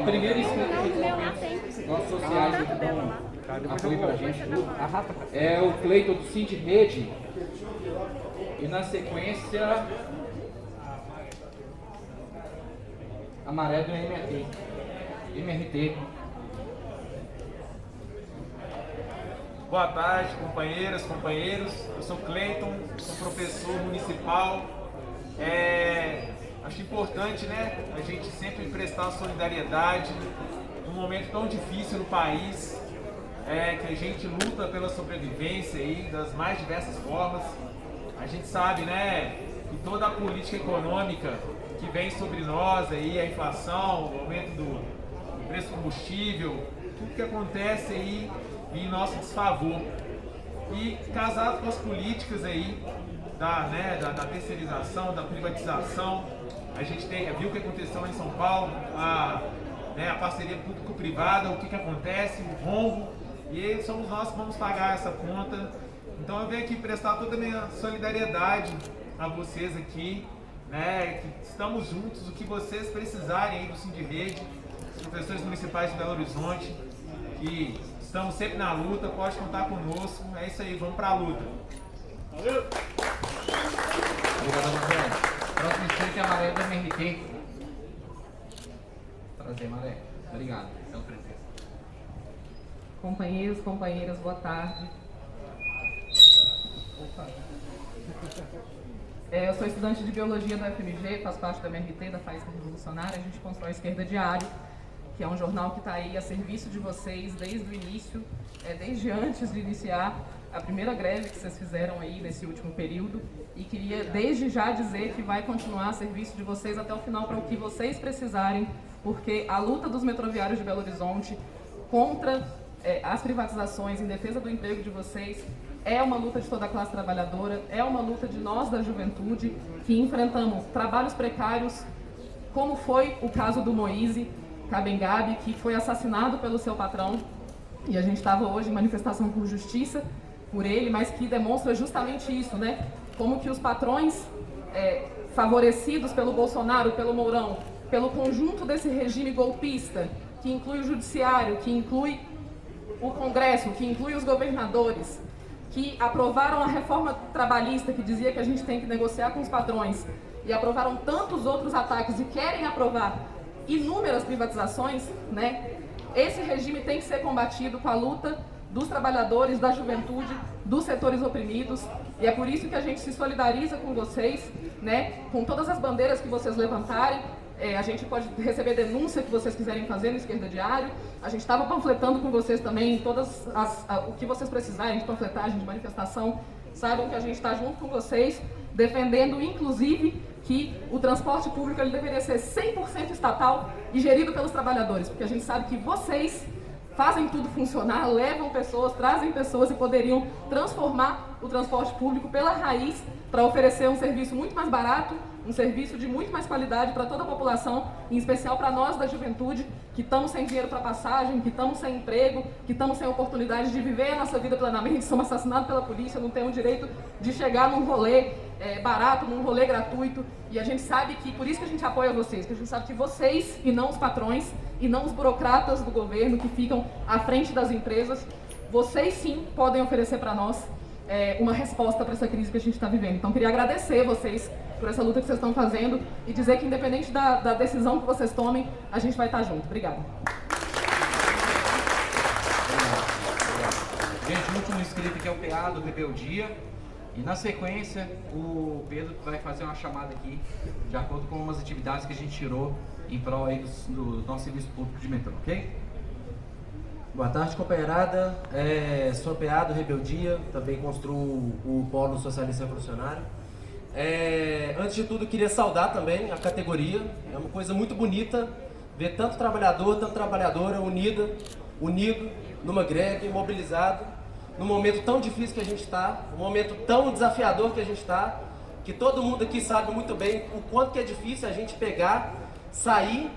Primeiro inscrito aqui dos nossos sociais que dão apoio pra gente, é o Cleiton do Cinti Rede. E na sequência, a Maré do MRT. Boa tarde, companheiras, companheiros. Eu sou Cleiton, sou professor municipal. Acho importante, né, a gente sempre prestar solidariedade num momento tão difícil no país, que a gente luta pela sobrevivência aí das mais diversas formas. A gente sabe, né, que toda a política econômica que vem sobre nós aí, a inflação, o aumento do preço do combustível, tudo que acontece aí em nosso desfavor. E casado com as políticas aí da terceirização, da privatização, a gente viu o que aconteceu lá em São Paulo, a parceria público-privada, o que acontece, o rombo, e somos nós que vamos pagar essa conta. Então eu venho aqui prestar toda a minha solidariedade a vocês aqui, né, que estamos juntos, o que vocês precisarem aí do Sindirede, os professores municipais de Belo Horizonte, que estamos sempre na luta, pode contar conosco. É isso aí, vamos pra luta. Valeu! Obrigado, Maré. Próximo inscrito é a Maré do MRT. Prazer, Maré. Obrigado pela presença. Companheiros, companheiras, boa tarde. Eu sou estudante de Biologia da UFMG, faço parte da MRT, da Faísca Revolucionária. A gente constrói Esquerda Diário, que é um jornal que está aí a serviço de vocês desde o início, desde antes de iniciar a primeira greve que vocês fizeram aí nesse último período, e queria desde já dizer que vai continuar a serviço de vocês até o final para o que vocês precisarem, porque a luta dos metroviários de Belo Horizonte contra as privatizações, em defesa do emprego de vocês, é uma luta de toda a classe trabalhadora, é uma luta de nós da juventude que enfrentamos trabalhos precários, como foi o caso do Moise Kabengabe, que foi assassinado pelo seu patrão, e a gente estava hoje em manifestação por justiça por ele, mas que demonstra justamente isso, né? Como que os patrões favorecidos pelo Bolsonaro, pelo Mourão, pelo conjunto desse regime golpista, que inclui o judiciário, que inclui o Congresso, que inclui os governadores, que aprovaram a reforma trabalhista, que dizia que a gente tem que negociar com os patrões, e aprovaram tantos outros ataques e querem aprovar inúmeras privatizações, né? Esse regime tem que ser combatido com a luta dos trabalhadores, da juventude, dos setores oprimidos, e é por isso que a gente se solidariza com vocês, né? Com todas as bandeiras que vocês levantarem. A gente pode receber denúncia que vocês quiserem fazer no Esquerda Diário. A gente estava panfletando com vocês também o que vocês precisarem de panfletagem, de manifestação. Saibam que a gente está junto com vocês, defendendo inclusive que o transporte público ele deveria ser 100% estatal e gerido pelos trabalhadores, porque a gente sabe que vocês fazem tudo funcionar, levam pessoas, trazem pessoas e poderiam transformar o transporte público pela raiz para oferecer um serviço muito mais barato, um serviço de muito mais qualidade para toda a população, em especial para nós da juventude, que estamos sem dinheiro para passagem, que estamos sem emprego, que estamos sem oportunidade de viver a nossa vida plenamente, somos assassinados pela polícia, não temos o direito de chegar num rolê barato, num rolê gratuito, e a gente sabe que, por isso que a gente apoia vocês, que a gente sabe que vocês, e não os patrões, e não os burocratas do governo que ficam à frente das empresas, vocês sim podem oferecer para nós uma resposta para essa crise que a gente está vivendo. Então, queria agradecer vocês por essa luta que vocês estão fazendo e dizer que, independente da decisão que vocês tomem, a gente vai estar junto. Obrigada. Gente, o último inscrito aqui é o PA do Rebeldia. E na sequência, o Pedro vai fazer uma chamada aqui, de acordo com umas atividades que a gente tirou em prol aí do nosso serviço público de metrô, ok? Boa tarde, companheirada. Sou PA do Rebeldia, também construo o Polo Socialista Revolucionário. Antes de tudo, queria saudar também a categoria. É uma coisa muito bonita ver tanto trabalhador, tanto trabalhadora unido numa greve, mobilizado, num momento tão difícil que a gente está, um momento tão desafiador que a gente está, que todo mundo aqui sabe muito bem o quanto que é difícil a gente sair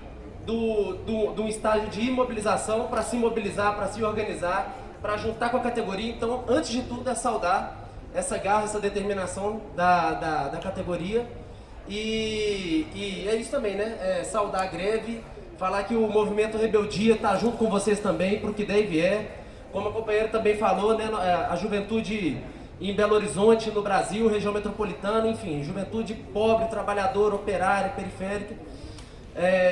do estágio de imobilização para se mobilizar, para se organizar, para juntar com a categoria. Então, antes de tudo, é saudar essa garra, essa determinação da categoria. E é isso também, né? Saudar a greve, falar que o movimento Rebeldia está junto com vocês também, para o que der e vier. Como a companheira também falou, né, a juventude em Belo Horizonte, no Brasil, região metropolitana, enfim, juventude pobre, trabalhadora, operária, periférica,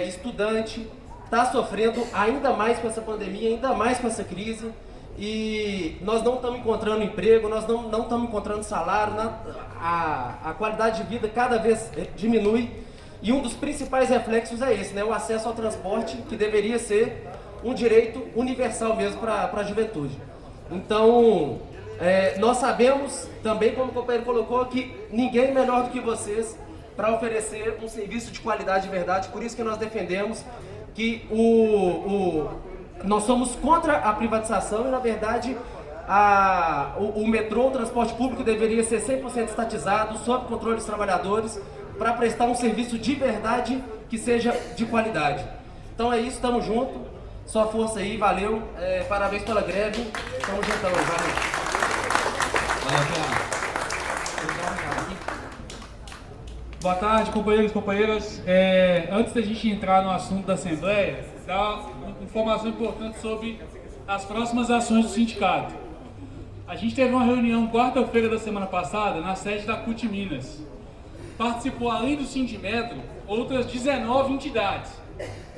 estudante, está sofrendo ainda mais com essa pandemia, ainda mais com essa crise. E nós não estamos encontrando emprego, nós não estamos encontrando salário, a qualidade de vida cada vez diminui. E um dos principais reflexos é esse, né? O acesso ao transporte, que deveria ser um direito universal mesmo para a juventude. Então, nós sabemos também, como o companheiro colocou, que ninguém é melhor do que vocês para oferecer um serviço de qualidade de verdade. Por isso que nós defendemos que nós somos contra a privatização e, na verdade, o metrô, o transporte público, deveria ser 100% estatizado, sob controle dos trabalhadores, para prestar um serviço de verdade que seja de qualidade. Então é isso, estamos juntos. Só força aí, valeu. Parabéns pela greve. Estamos juntão, valeu. Boa tarde, companheiros e companheiras. Antes da gente entrar no assunto da Assembleia, dar uma informação importante sobre as próximas ações do sindicato. A gente teve uma reunião quarta-feira da semana passada na sede da CUT Minas. Participou, além do Sindimetro, outras 19 entidades.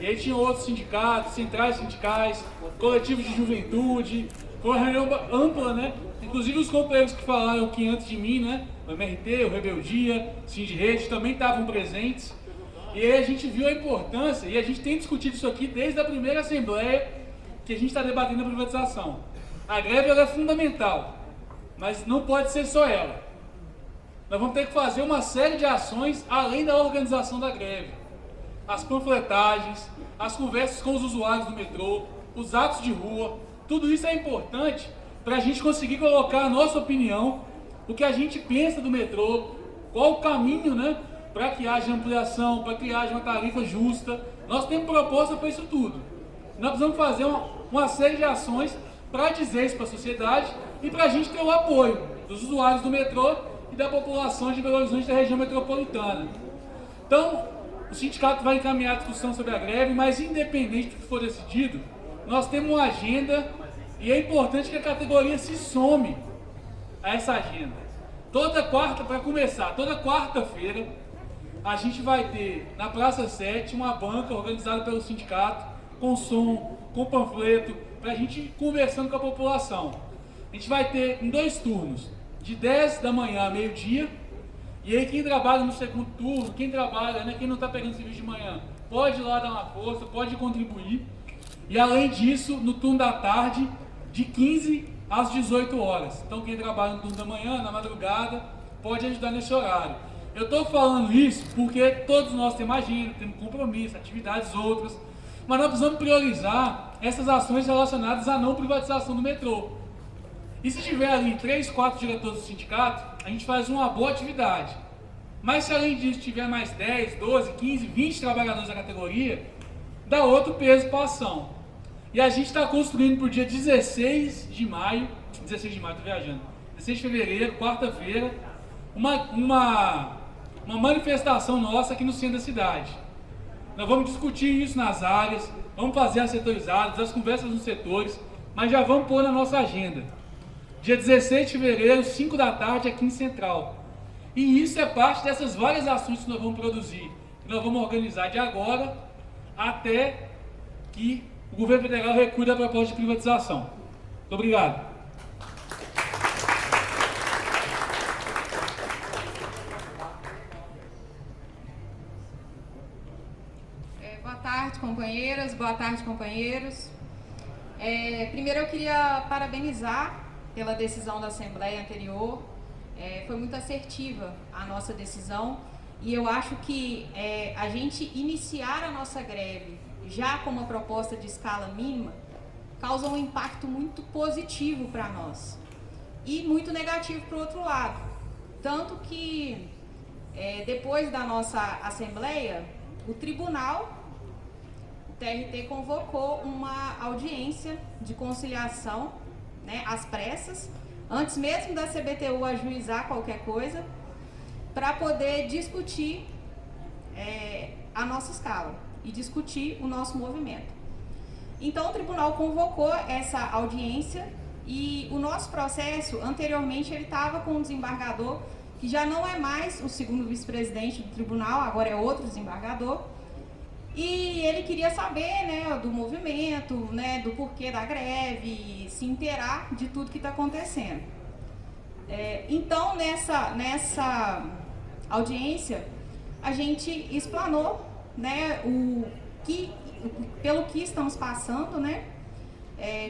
E aí tinha outros sindicatos, centrais sindicais, coletivos de juventude. Foi uma reunião ampla, né? Inclusive os companheiros que falaram aqui antes de mim, né? O MRT, o Rebeldia, o Sindirede também estavam presentes. E aí a gente viu a importância, e a gente tem discutido isso aqui desde a primeira Assembleia que a gente está debatendo a privatização. A greve ela é fundamental, mas não pode ser só ela. Nós vamos ter que fazer uma série de ações além da organização da greve. As panfletagens, as conversas com os usuários do metrô, os atos de rua, tudo isso é importante para a gente conseguir colocar a nossa opinião, o que a gente pensa do metrô, qual o caminho, né, para que haja ampliação, para que haja uma tarifa justa. Nós temos proposta para isso tudo. Nós precisamos fazer uma série de ações para dizer isso para a sociedade e para a gente ter o apoio dos usuários do metrô e da população de Belo Horizonte da região metropolitana. Então, o sindicato vai encaminhar a discussão sobre a greve, mas independente do que for decidido, nós temos uma agenda e é importante que a categoria se some a essa agenda. Toda quarta-feira, a gente vai ter na Praça 7 uma banca organizada pelo sindicato, com som, com panfleto, para a gente ir conversando com a população. A gente vai ter em 2 turnos, de 10 da manhã a meio-dia, e aí quem trabalha no segundo turno, quem trabalha, né, quem não está pegando serviço de manhã, pode ir lá dar uma força, pode contribuir. E além disso, no turno da tarde, de 15 às 18 horas. Então quem trabalha no turno da manhã, na madrugada, pode ajudar nesse horário. Eu estou falando isso porque todos nós temos agenda, temos compromisso, atividades outras, mas nós precisamos priorizar essas ações relacionadas à não privatização do metrô. E se tiver ali 3, 4 diretores do sindicato, a gente faz uma boa atividade. Mas se além disso tiver mais 10, 12, 15, 20 trabalhadores da categoria, dá outro peso para a ação. E a gente está construindo para o dia 16 de maio, estou viajando, 16 de fevereiro, quarta-feira, uma manifestação nossa aqui no centro da cidade. Nós vamos discutir isso nas áreas, vamos fazer as setorizadas, as conversas nos setores, mas já vamos pôr na nossa agenda. Dia 16 de fevereiro, 5 da tarde, aqui em Central. E isso é parte dessas várias ações que nós vamos produzir, que nós vamos organizar de agora até que o governo federal recua da proposta de privatização. Muito obrigado. Boa tarde, companheiras, boa tarde, companheiros. Primeiro eu queria parabenizar pela decisão da Assembleia anterior. Foi muito assertiva a nossa decisão e eu acho que a gente iniciar a nossa greve já com uma proposta de escala mínima causa um impacto muito positivo para nós e muito negativo para o outro lado. Tanto que depois da nossa Assembleia, o Tribunal, o TRT, convocou uma audiência de conciliação, né, às pressas, antes mesmo da CBTU ajuizar qualquer coisa, para poder discutir a nossa escala. e discutir o nosso movimento. Então o tribunal convocou essa audiência e o nosso processo, anteriormente, ele estava com um desembargador que já não é mais o segundo vice-presidente do tribunal, agora é outro desembargador. E ele queria saber, né, do movimento, né, do porquê da greve, se inteirar de tudo que está acontecendo. Então, nessa audiência, a gente explanou, né, pelo que estamos passando, né,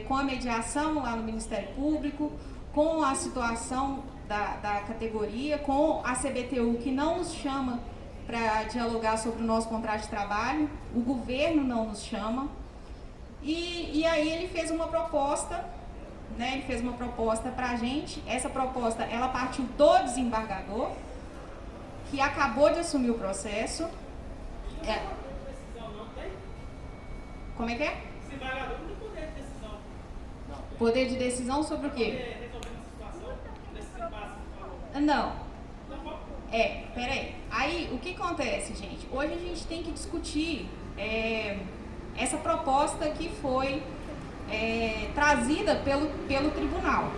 com a mediação lá no Ministério Público, com a situação da categoria, com a CBTU, que não nos chama para dialogar sobre o nosso contrato de trabalho, o governo não nos chama, e aí ele fez uma proposta, né, ele fez uma proposta para a gente. Essa proposta, ela partiu do desembargador, que acabou de assumir o processo. Como é que é? Desembargador não tem poder de decisão. Poder de decisão sobre o quê? Resolvendo a situação, nesse impasse que falou. Não. Peraí. Aí, o que acontece, gente? Hoje a gente tem que discutir essa proposta que foi trazida pelo tribunal.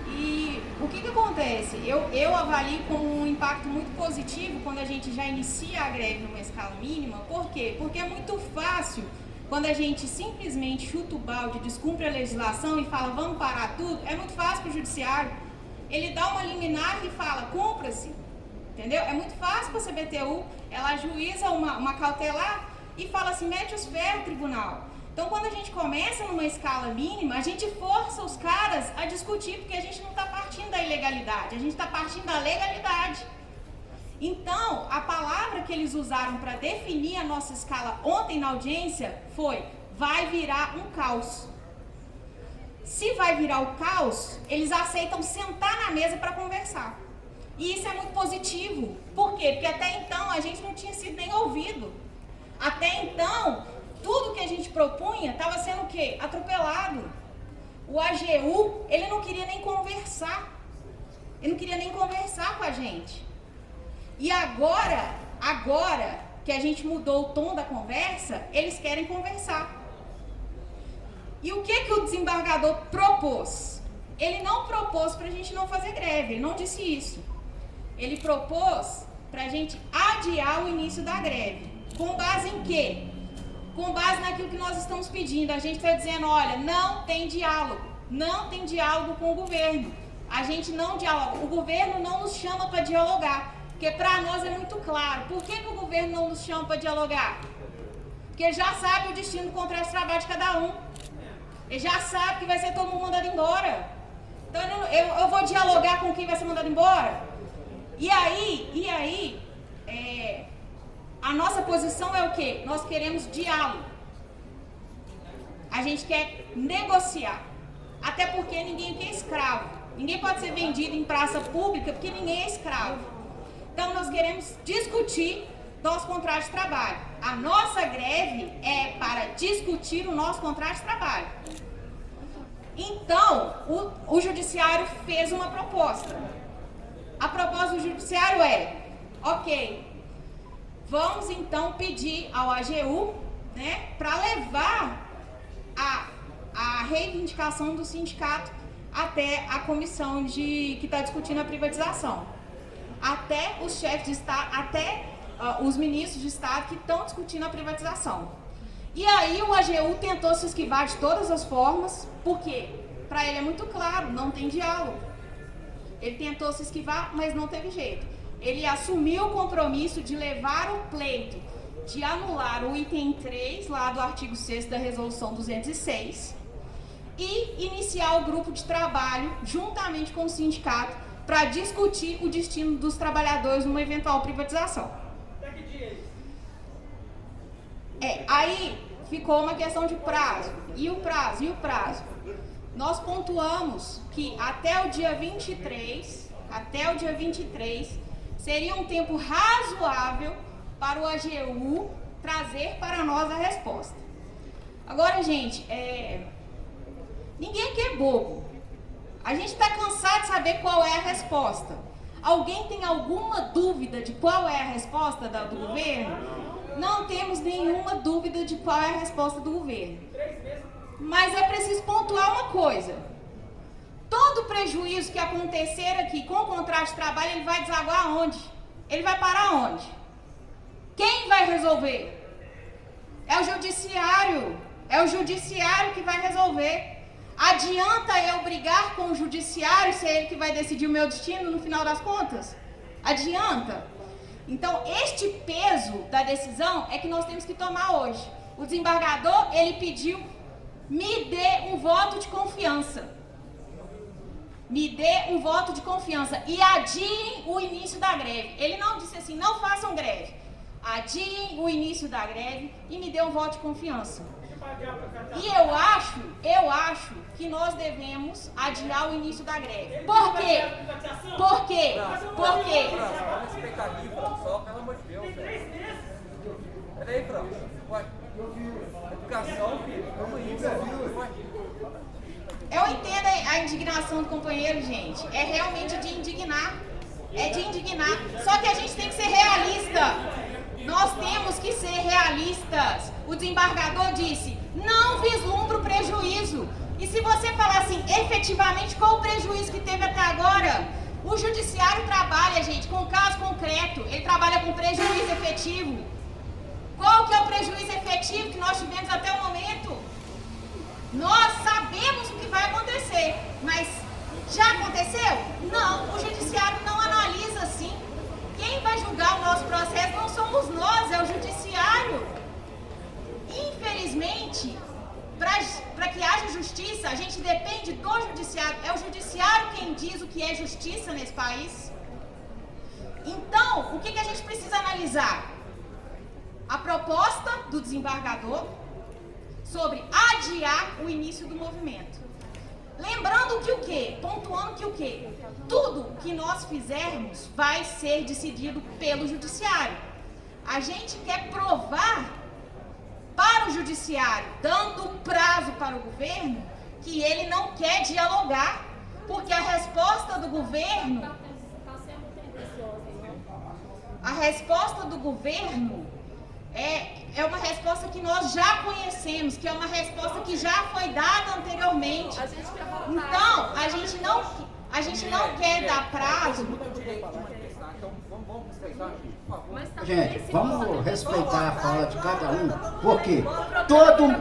E o que acontece? Eu avalio como um impacto muito positivo quando a gente já inicia a greve numa escala mínima. Por quê? Porque é muito fácil, quando a gente simplesmente chuta o balde, descumpre a legislação e fala, vamos parar tudo, é muito fácil para o judiciário. Ele dá uma liminar e fala, cumpra-se. Entendeu? É muito fácil para a CBTU, ela ajuiza uma cautelar e fala assim, mete os ferros, tribunal. Então, quando a gente começa numa escala mínima, a gente força os caras a discutir, porque a gente não está partindo da ilegalidade, a gente está partindo da legalidade. Então, a palavra que eles usaram para definir a nossa escala ontem na audiência foi, vai virar um caos. Se vai virar o caos, eles aceitam sentar na mesa para conversar. E isso é muito positivo. Por quê? Porque até então a gente não tinha sido nem ouvido. Até então, tudo que a gente propunha estava sendo o quê? Atropelado. O AGU, ele não queria nem conversar. Ele não queria nem conversar com a gente. E agora que a gente mudou o tom da conversa, eles querem conversar. E o que o desembargador propôs? Ele não propôs para a gente não fazer greve, ele não disse isso. Ele propôs para a gente adiar o início da greve. Com base em quê? Com base naquilo que nós estamos pedindo. A gente está dizendo, olha, não tem diálogo. Não tem diálogo com o governo. A gente não dialoga. O governo não nos chama para dialogar. Porque para nós é muito claro. Por que o governo não nos chama para dialogar? Porque ele já sabe o destino do contrato de trabalho de cada um. Ele já sabe que vai ser todo mundo mandado embora. Então eu vou dialogar com quem vai ser mandado embora? E aí, a nossa posição é o quê? Nós queremos diálogo. A gente quer negociar. Até porque ninguém aqui é escravo. Ninguém pode ser vendido em praça pública porque ninguém é escravo. Então nós queremos discutir nosso contrato de trabalho. A nossa greve é para discutir o nosso contrato de trabalho. Então, o judiciário fez uma proposta. A proposta do judiciário é, ok, vamos então pedir ao AGU, né, para levar a reivindicação do sindicato até a comissão que está discutindo a privatização. Até os chefes de Estado, até os ministros de Estado que estão discutindo a privatização. E aí o AGU tentou se esquivar de todas as formas, porque para ele é muito claro, não tem diálogo. Ele tentou se esquivar, mas não teve jeito. Ele assumiu o compromisso de levar o pleito, de anular o item 3 lá do artigo 6º da Resolução 206 e iniciar o grupo de trabalho juntamente com o sindicato para discutir o destino dos trabalhadores numa eventual privatização. Até que dia é isso? Aí ficou uma questão de prazo. E o prazo? Nós pontuamos que até o dia 23, seria um tempo razoável para o AGU trazer para nós a resposta. Agora, gente, ninguém aqui é bobo. A gente está cansado de saber qual é a resposta. Alguém tem alguma dúvida de qual é a resposta do governo? não temos nenhuma dúvida de qual é a resposta do governo. Mas é preciso pontuar uma coisa. Todo prejuízo que acontecer aqui com o contrato de trabalho, ele vai desaguar aonde? Ele vai parar onde? Quem vai resolver? É o judiciário. É o judiciário que vai resolver. Adianta eu brigar com o judiciário se é ele que vai decidir o meu destino no final das contas? Adianta? Então, este peso da decisão é que nós temos que tomar hoje. O desembargador, ele pediu, me dê um voto de confiança. Me dê um voto de confiança e adiem o início da greve. Ele não disse assim, não façam greve. Adiem o início da greve e me dê um voto de confiança. E eu acho que nós devemos adiar o início da greve. Por quê? Por quê? Por quê? Vamos respeitar aqui, só, pelo amor de Deus, velho. Peraí, Fran. Educação, filho. Calma aí, velho. Eu entendo a indignação do companheiro, gente. É realmente de indignar. É de indignar. Só que a gente tem que ser realista. Nós temos que ser realistas. O desembargador disse, não vislumbro prejuízo. E se você falar assim, efetivamente, qual o prejuízo que teve até agora? O judiciário trabalha, gente, com caso concreto. Ele trabalha com prejuízo efetivo. Qual que é o prejuízo efetivo que nós tivemos até o momento? Nós sabemos o que vai acontecer, mas já aconteceu? Não, o judiciário não analisa assim. Quem vai julgar o nosso processo não somos nós, é o judiciário. Infelizmente, para que haja justiça, a gente depende do judiciário. É o judiciário quem diz o que é justiça nesse país. Então, o que a gente precisa analisar? A proposta do desembargador sobre adiar o início do movimento. Lembrando que o quê? Pontuando que o quê? Tudo que nós fizermos vai ser decidido pelo judiciário. A gente quer provar para o judiciário, dando prazo para o governo, que ele não quer dialogar, porque a resposta do governo... A resposta do governo é uma resposta que nós já conhecemos, que é uma resposta que já foi dada anteriormente. Então, a gente não quer dar prazo. Gente, vamos respeitar a fala de cada um, porque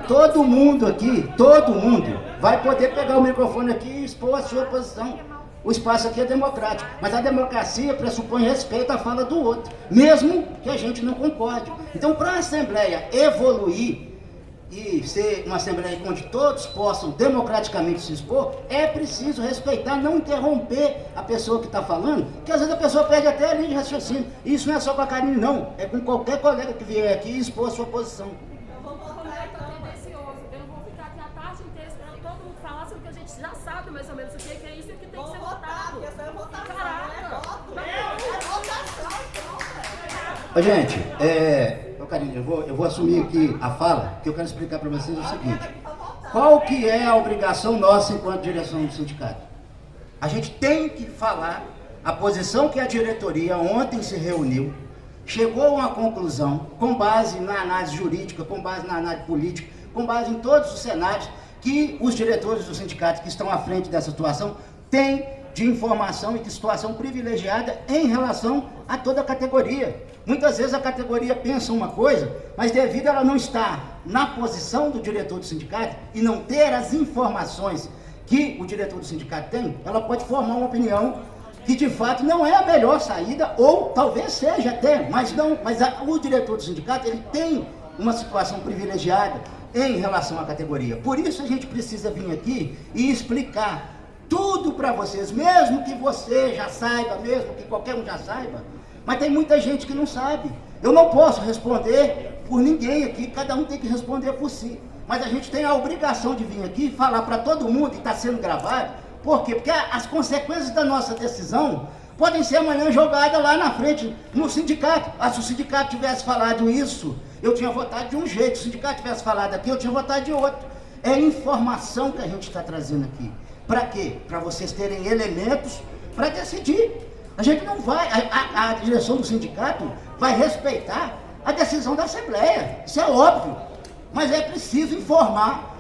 todo mundo aqui, todo mundo vai poder pegar o microfone aqui e expor a sua posição. O espaço aqui é democrático, mas a democracia pressupõe respeito à fala do outro, mesmo que a gente não concorde. Então, para a Assembleia evoluir e ser uma Assembleia onde todos possam democraticamente se expor, é preciso respeitar, não interromper a pessoa que está falando, porque às vezes a pessoa perde até a linha de raciocínio. E isso não é só com a Karine, não, é com qualquer colega que vier aqui e expor a sua posição. Eu vou ficar aqui a tarde inteira esperando todo mundo falar sobre o que a gente já sabe mais ou menos o que é isso e o que tem que ser votado. Ô, gente, Karine, eu vou assumir aqui a fala, que eu quero explicar para vocês o seguinte. Qual que é a obrigação nossa enquanto direção do sindicato? A gente tem que falar a posição que a diretoria ontem se reuniu, chegou a uma conclusão, com base na análise jurídica, com base na análise política, com base em todos os cenários, que os diretores do sindicato que estão à frente dessa situação têm de informação e de situação privilegiada em relação a toda a categoria. Muitas vezes a categoria pensa uma coisa, mas devido a ela não estar na posição do diretor do sindicato e não ter as informações que o diretor do sindicato tem, ela pode formar uma opinião que de fato não é a melhor saída, ou talvez seja até, mas não, o diretor do sindicato ele tem uma situação privilegiada em relação à categoria. Por isso a gente precisa vir aqui e explicar tudo para vocês, mesmo que você já saiba, mesmo que qualquer um já saiba, mas tem muita gente que não sabe. Eu não posso responder por ninguém aqui, cada um tem que responder por si. Mas a gente tem a obrigação de vir aqui e falar para todo mundo, e está sendo gravado. Por quê? Porque as consequências da nossa decisão podem ser amanhã jogadas lá na frente, no sindicato. Se o sindicato tivesse falado isso, eu tinha votado de um jeito. Se o sindicato tivesse falado aqui, eu tinha votado de outro. É informação que a gente está trazendo aqui. Para quê? Para vocês terem elementos para decidir. A gente não vai, a direção do sindicato vai respeitar a decisão da Assembleia, isso é óbvio, mas é preciso informar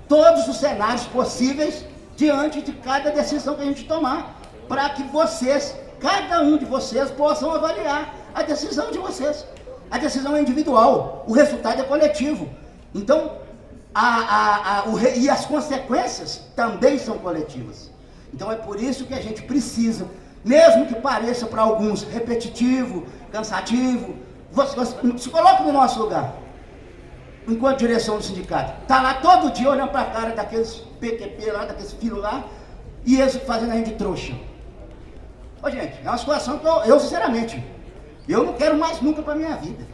todos os cenários possíveis diante de cada decisão que a gente tomar, para que vocês, cada um de vocês, possam avaliar a decisão de vocês. A decisão é individual, o resultado é coletivo. Então, e as consequências também são coletivas. Então é por isso que a gente precisa, mesmo que pareça para alguns repetitivo, cansativo, você se coloque no nosso lugar, enquanto direção do sindicato. Está lá todo dia olhando para a cara daqueles PQP lá, daqueles filhos lá, e eles fazendo a gente de trouxa. Ô, gente, é uma situação que eu sinceramente, eu não quero mais nunca para a minha vida.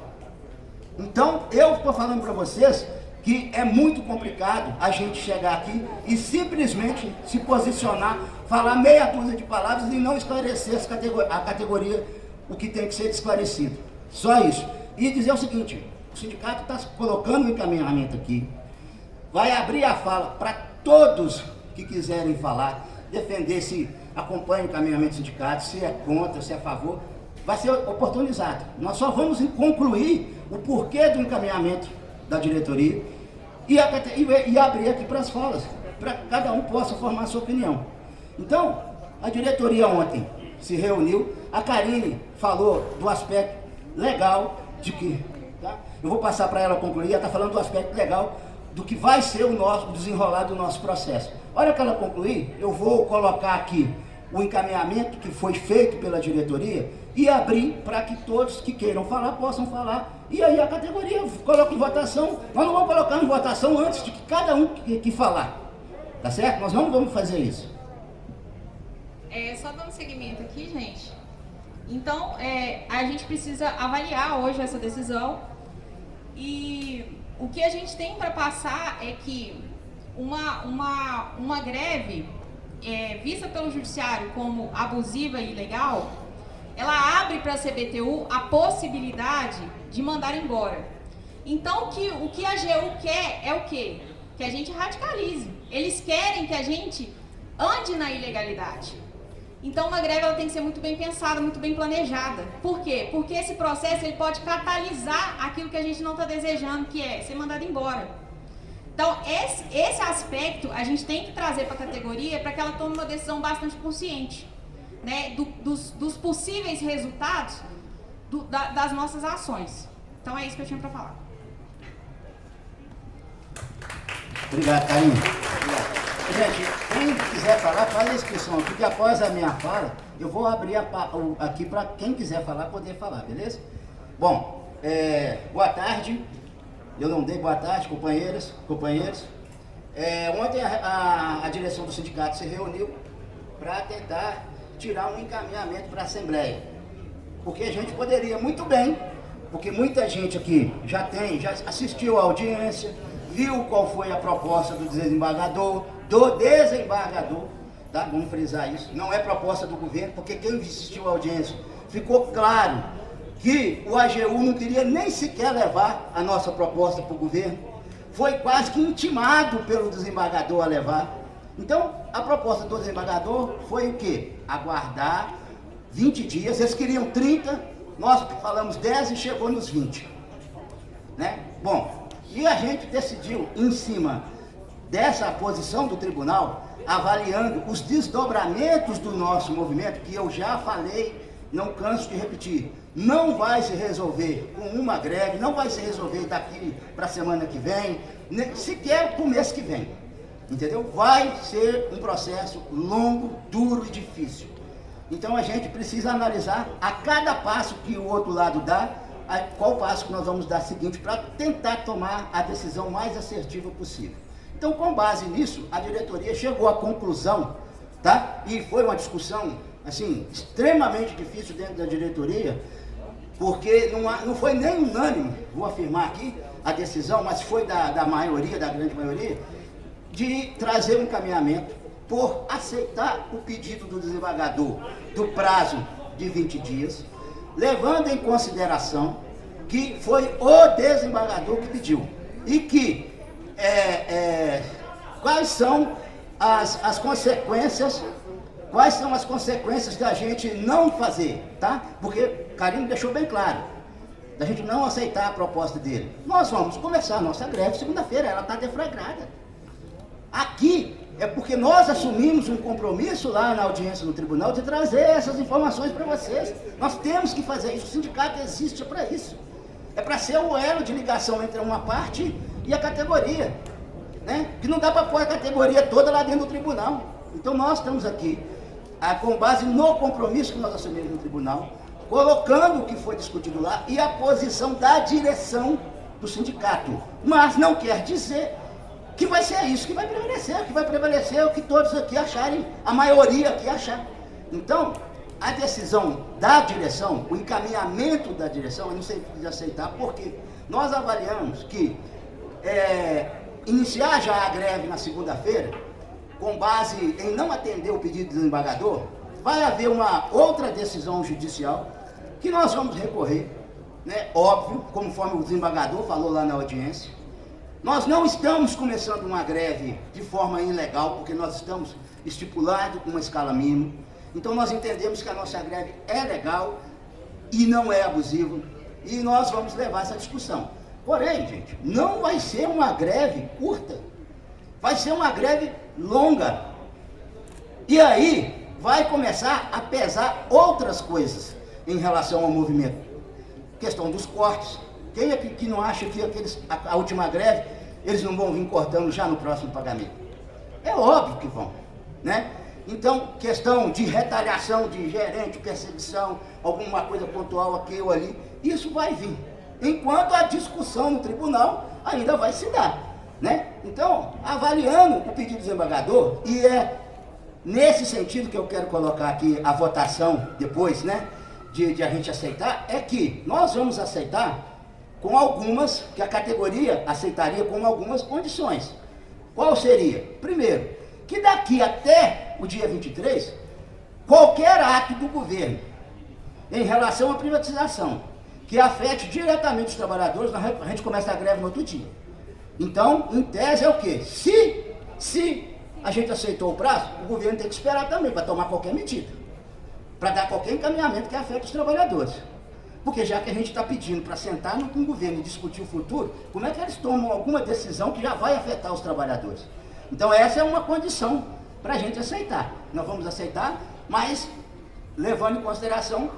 Então, eu estou falando para vocês que é muito complicado a gente chegar aqui e simplesmente se posicionar, falar meia dúzia de palavras e não esclarecer a categoria, o que tem que ser esclarecido. Só isso. E dizer o seguinte, o sindicato está colocando um encaminhamento aqui, vai abrir a fala para todos que quiserem falar, defender se acompanha o encaminhamento do sindicato, se é contra, se é a favor, vai ser oportunizado. Nós só vamos concluir o porquê do encaminhamento da diretoria e abrir aqui para as falas, para que cada um possa formar a sua opinião. Então, a diretoria ontem se reuniu, a Karine falou do aspecto legal de que, tá? Eu vou passar para ela concluir, ela está falando do aspecto legal do que vai ser o desenrolar do nosso processo. A hora que ela concluir, eu vou colocar aqui o encaminhamento que foi feito pela diretoria e abrir para que todos que queiram falar possam falar. E aí a categoria coloca em votação. Nós não vamos colocar em votação antes de que cada um que falar. Tá certo? Nós não vamos fazer isso. Só dando seguimento aqui, gente. Então, a gente precisa avaliar hoje essa decisão. E o que a gente tem para passar é que uma greve vista pelo judiciário como abusiva e ilegal, ela abre para a CBTU a possibilidade de mandar embora. Então, o que a AGU quer é o quê? Que a gente radicalize. Eles querem que a gente ande na ilegalidade. Então, uma greve ela tem que ser muito bem pensada, muito bem planejada. Por quê? Porque esse processo ele pode catalisar aquilo que a gente não está desejando, que é ser mandado embora. Então, esse aspecto a gente tem que trazer para a categoria para que ela tome uma decisão bastante consciente, né, dos possíveis resultados das nossas ações. Então, é isso que eu tinha para falar. Obrigado, Karine. Gente, quem quiser falar, faz a inscrição, porque após a minha fala, eu vou abrir aqui para quem quiser falar, poder falar, beleza? Bom, boa tarde. Eu não dei boa tarde, companheiros. Ontem a direção do sindicato se reuniu para tentar tirar um encaminhamento para a Assembleia. Porque a gente poderia muito bem, porque muita gente aqui já assistiu à audiência, viu qual foi a proposta do desembargador, tá? Vamos frisar isso. Não é proposta do governo, porque quem assistiu à audiência ficou claro que o AGU não queria nem sequer levar a nossa proposta para o governo. Foi quase que intimado pelo desembargador a levar. Então, a proposta do desembargador foi o quê? Aguardar 20 dias. Eles queriam 30, nós falamos 10 e chegou nos 20. Né? Bom, e a gente decidiu, em cima dessa posição do tribunal, avaliando os desdobramentos do nosso movimento, que eu já falei, não canso de repetir, não vai se resolver com uma greve, não vai se resolver daqui para a semana que vem, nem sequer para o mês que vem, entendeu? Vai ser um processo longo, duro e difícil. Então a gente precisa analisar a cada passo que o outro lado dá, qual passo que nós vamos dar seguinte para tentar tomar a decisão mais assertiva possível. Então, com base nisso, a diretoria chegou à conclusão, tá? E foi uma discussão, assim, extremamente difícil dentro da diretoria, porque não foi nem unânime, vou afirmar aqui, a decisão, mas foi da maioria, da grande maioria, de trazer um encaminhamento por aceitar o pedido do desembargador do prazo de 20 dias, levando em consideração que foi o desembargador que pediu e que quais são as consequências da gente não fazer, tá? Porque Karine deixou bem claro, da gente não aceitar a proposta dele. Nós vamos começar a nossa greve segunda-feira, ela está deflagrada. Aqui é porque nós assumimos um compromisso lá na audiência no tribunal de trazer essas informações para vocês. Nós temos que fazer isso, o sindicato existe para isso. É para ser o elo de ligação entre uma parte e a categoria, né? Que não dá para pôr a categoria toda lá dentro do tribunal. Então nós estamos aqui, com base no compromisso que nós assumimos no tribunal, colocando o que foi discutido lá e a posição da direção do sindicato. Mas não quer dizer que vai ser isso que vai prevalecer é o que todos aqui acharem, a maioria aqui achar. Então, a decisão da direção, o encaminhamento da direção, eu não sei de aceitar, porque nós avaliamos que iniciar já a greve na segunda-feira, com base em não atender o pedido do desembargador, vai haver uma outra decisão judicial que nós vamos recorrer, né? Óbvio, conforme o desembargador falou lá na audiência. Nós não estamos começando uma greve de forma ilegal, porque nós estamos estipulado com uma escala mínima. Então nós entendemos que a nossa greve é legal e não é abusiva, e nós vamos levar essa discussão. Porém, gente, não vai ser uma greve curta, vai ser uma greve longa. E aí vai começar a pesar outras coisas em relação ao movimento. Questão dos cortes. Quem é que não acha que a última greve, eles não vão vir cortando já no próximo pagamento? É óbvio que vão, né? Então, questão de retaliação de gerente, perseguição, alguma coisa pontual aqui ou ali, isso vai vir. Enquanto a discussão no tribunal ainda vai se dar, né? Então, avaliando o pedido do desembargador, e é nesse sentido que eu quero colocar aqui a votação depois, né? De a gente aceitar, é que nós vamos aceitar com algumas, que a categoria aceitaria com algumas condições. Qual seria? Primeiro, que daqui até o dia 23, qualquer ato do governo em relação à privatização que afete diretamente os trabalhadores, a gente começa a greve no outro dia. Então, em tese é o quê? Se a gente aceitou o prazo, o governo tem que esperar também para tomar qualquer medida, para dar qualquer encaminhamento que afete os trabalhadores. Porque já que a gente está pedindo para sentar com o governo e discutir o futuro, como é que eles tomam alguma decisão que já vai afetar os trabalhadores? Então essa é uma condição para a gente aceitar. Nós vamos aceitar, mas levando em consideração,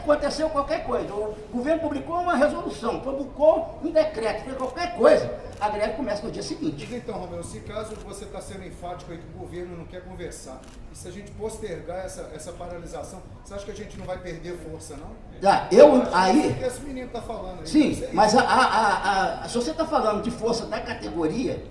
aconteceu qualquer coisa. O governo publicou uma resolução, publicou um decreto, fez qualquer coisa, a greve começa no dia seguinte. Então, Romeu, se caso você está sendo enfático aí que o governo não quer conversar, e se a gente postergar essa paralisação, você acha que a gente não vai perder força, não? Aí... Esse menino está falando aí. Sim, mas se você está falando de força da categoria,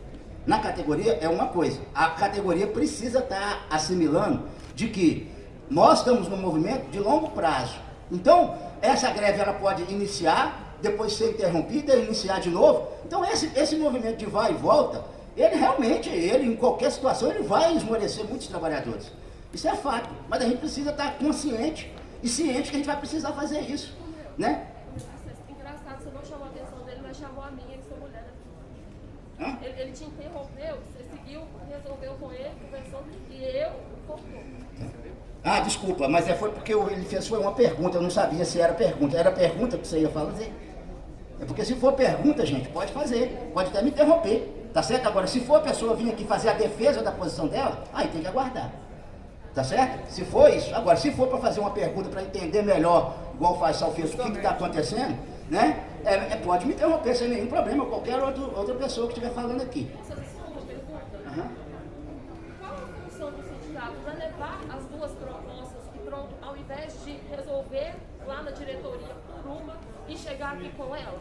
na categoria é uma coisa. A categoria precisa estar assimilando de que nós estamos num movimento de longo prazo. Então, essa greve ela pode iniciar, depois ser interrompida, iniciar de novo. Então, esse movimento de vai e volta, ele em qualquer situação, ele vai esmorecer muitos trabalhadores. Isso é fato. Mas a gente precisa estar consciente e ciente que a gente vai precisar fazer isso, né? Engraçado, você não chamou a atenção dele, mas chamou a minha, que sou mulher aqui. Ele te interrompeu, você seguiu, resolveu com ele, conversou, e eu cortou. Ah, desculpa, mas foi porque ele fez uma pergunta, eu não sabia se era pergunta. Era pergunta que você ia fazer? É porque se for pergunta, gente, pode fazer, pode até me interromper, tá certo? Agora, se for a pessoa vir aqui fazer a defesa da posição dela, aí tem que aguardar, tá certo? Se for isso. Agora, se for para fazer uma pergunta para entender melhor, igual o Faisal fez, o que está acontecendo, né? Pode me interromper sem nenhum problema, qualquer outra pessoa que estiver falando aqui. Para levar as duas propostas e pronto, ao invés de resolver lá na diretoria por uma e chegar aqui com ela?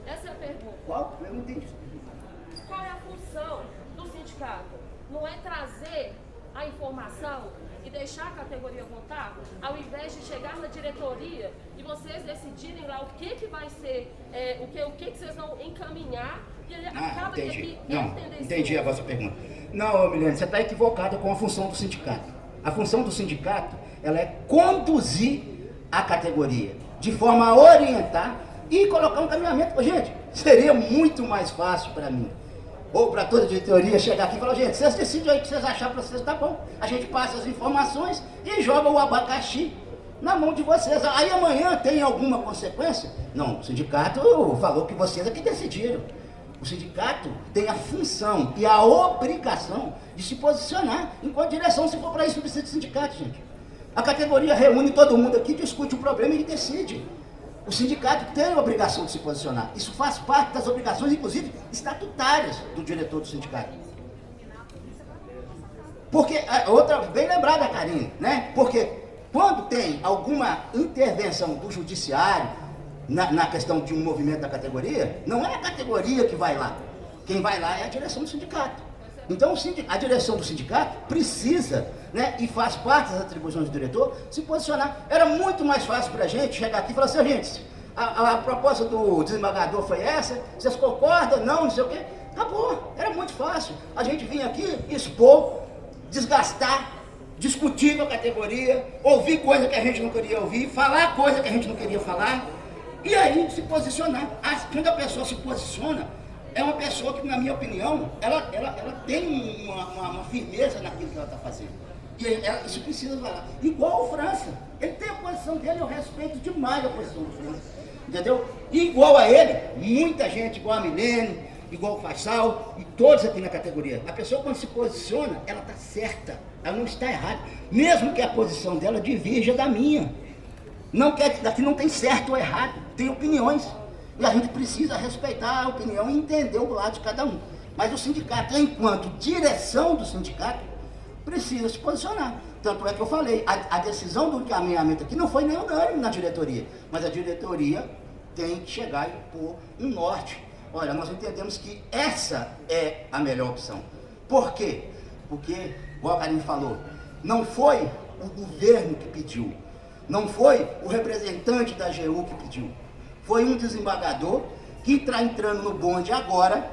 Essa é a pergunta. Qual? Eu não entendi. Qual é a função do sindicato? Não é trazer a informação e deixar a categoria votar, ao invés de chegar na diretoria e vocês decidirem lá o que vai ser, o que vocês vão encaminhar, e ele acaba entendi. que Não, entendi agora a sua pergunta. Não, Milene, você está equivocada com a função do sindicato. A função do sindicato, ela é conduzir a categoria, de forma a orientar e colocar um caminhamento. Gente, seria muito mais fácil para mim, ou para toda a diretoria, chegar aqui e falar, gente, vocês decidem aí o que vocês acharem para vocês, tá bom. A gente passa as informações e joga o abacaxi na mão de vocês. Aí amanhã tem alguma consequência? Não, o sindicato falou que vocês é que decidiram. O sindicato tem a função e a obrigação de se posicionar enquanto direção. Se for para isso, precisa de sindicato, gente. A categoria reúne todo mundo aqui, discute o problema e decide. O sindicato tem a obrigação de se posicionar. Isso faz parte das obrigações, inclusive, estatutárias do diretor do sindicato. Porque, outra, bem lembrada, Karine, né? Porque quando tem alguma intervenção do judiciário na questão de um movimento da categoria, não é a categoria que vai lá. Quem vai lá é a direção do sindicato. Então, a direção do sindicato precisa, né, e faz parte das atribuições do diretor, se posicionar. Era muito mais fácil para a gente chegar aqui e falar assim, gente, a proposta do desembargador foi essa, vocês concordam? Não sei o quê. Acabou, era muito fácil. A gente vinha aqui expor, desgastar, discutir com a categoria, ouvir coisa que a gente não queria ouvir, falar coisa que a gente não queria falar, e aí se posicionar. Quando a pessoa se posiciona, é uma pessoa que, na minha opinião, ela tem uma firmeza naquilo que ela está fazendo. E isso precisa falar. Igual o França. Ele tem a posição dele, eu respeito demais a posição do França. Entendeu? E igual a ele, muita gente, igual a Milene, igual o Faisal, e todos aqui na categoria. A pessoa, quando se posiciona, ela está certa. Ela não está errada. Mesmo que a posição dela divirja da minha. Não quer, daqui não tem certo ou errado. Tem opiniões. E a gente precisa respeitar a opinião e entender o lado de cada um. Mas o sindicato, enquanto direção do sindicato, precisa se posicionar. Tanto é que eu falei, a decisão do encaminhamento aqui não foi nem unânime na diretoria, mas a diretoria tem que chegar e pôr um norte. Olha, nós entendemos que essa é a melhor opção. Por quê? Porque, igual a Karine falou, não foi o governo que pediu, não foi o representante da AGU que pediu. Foi um desembargador que está entrando no bonde agora,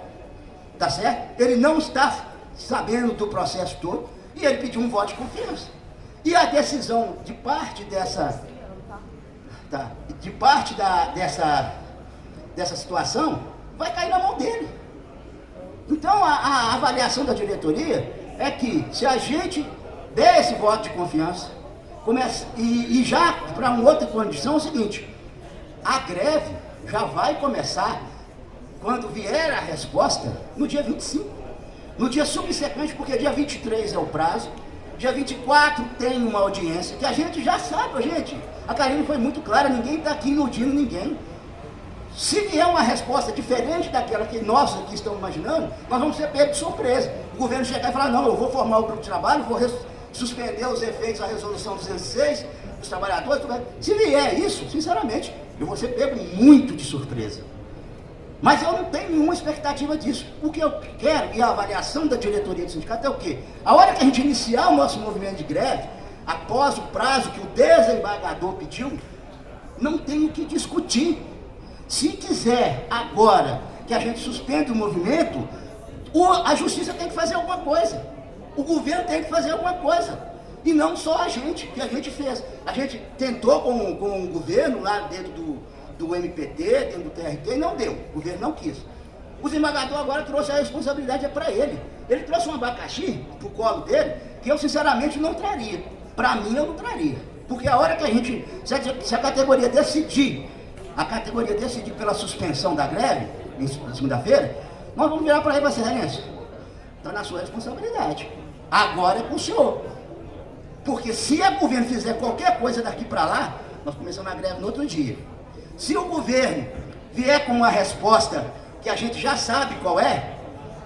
tá certo? Ele não está sabendo do processo todo e ele pediu um voto de confiança. E a decisão de parte dessa situação vai cair na mão dele. Então a avaliação da diretoria é que se a gente der esse voto de confiança, e já para uma outra condição é o seguinte, a greve já vai começar, quando vier a resposta, no dia 25. No dia subsequente, porque dia 23 é o prazo, dia 24 tem uma audiência, que a gente já sabe, gente. A Karine foi muito clara, ninguém está aqui iludindo ninguém. Se vier uma resposta diferente daquela que nós aqui estamos imaginando, nós vamos ser pegos de surpresa. O governo chegar e falar, não, eu vou formar o grupo de trabalho, vou suspender os efeitos da resolução 206 dos trabalhadores. Se vier isso, sinceramente, eu vou ser pego muito de surpresa. Mas eu não tenho nenhuma expectativa disso. O que eu quero, e a avaliação da diretoria do sindicato é o quê? A hora que a gente iniciar o nosso movimento de greve, após o prazo que o desembargador pediu, não tem o que discutir. Se quiser agora que a gente suspenda o movimento, a justiça tem que fazer alguma coisa. O governo tem que fazer alguma coisa. E não só a gente, que a gente fez. A gente tentou com o governo lá dentro do MPT, dentro do TRT, e não deu. O governo não quis. O desembargador agora trouxe a responsabilidade para ele. Ele trouxe um abacaxi pro colo dele, que eu sinceramente não traria. Para mim eu não traria. Porque a hora que a gente, se a categoria decidir pela suspensão da greve, na segunda-feira, nós vamos virar para ele e falar assim, Renêncio, está na sua responsabilidade. Agora é com o senhor. Porque se o governo fizer qualquer coisa daqui para lá, nós começamos a greve no outro dia. Se o governo vier com uma resposta que a gente já sabe qual é,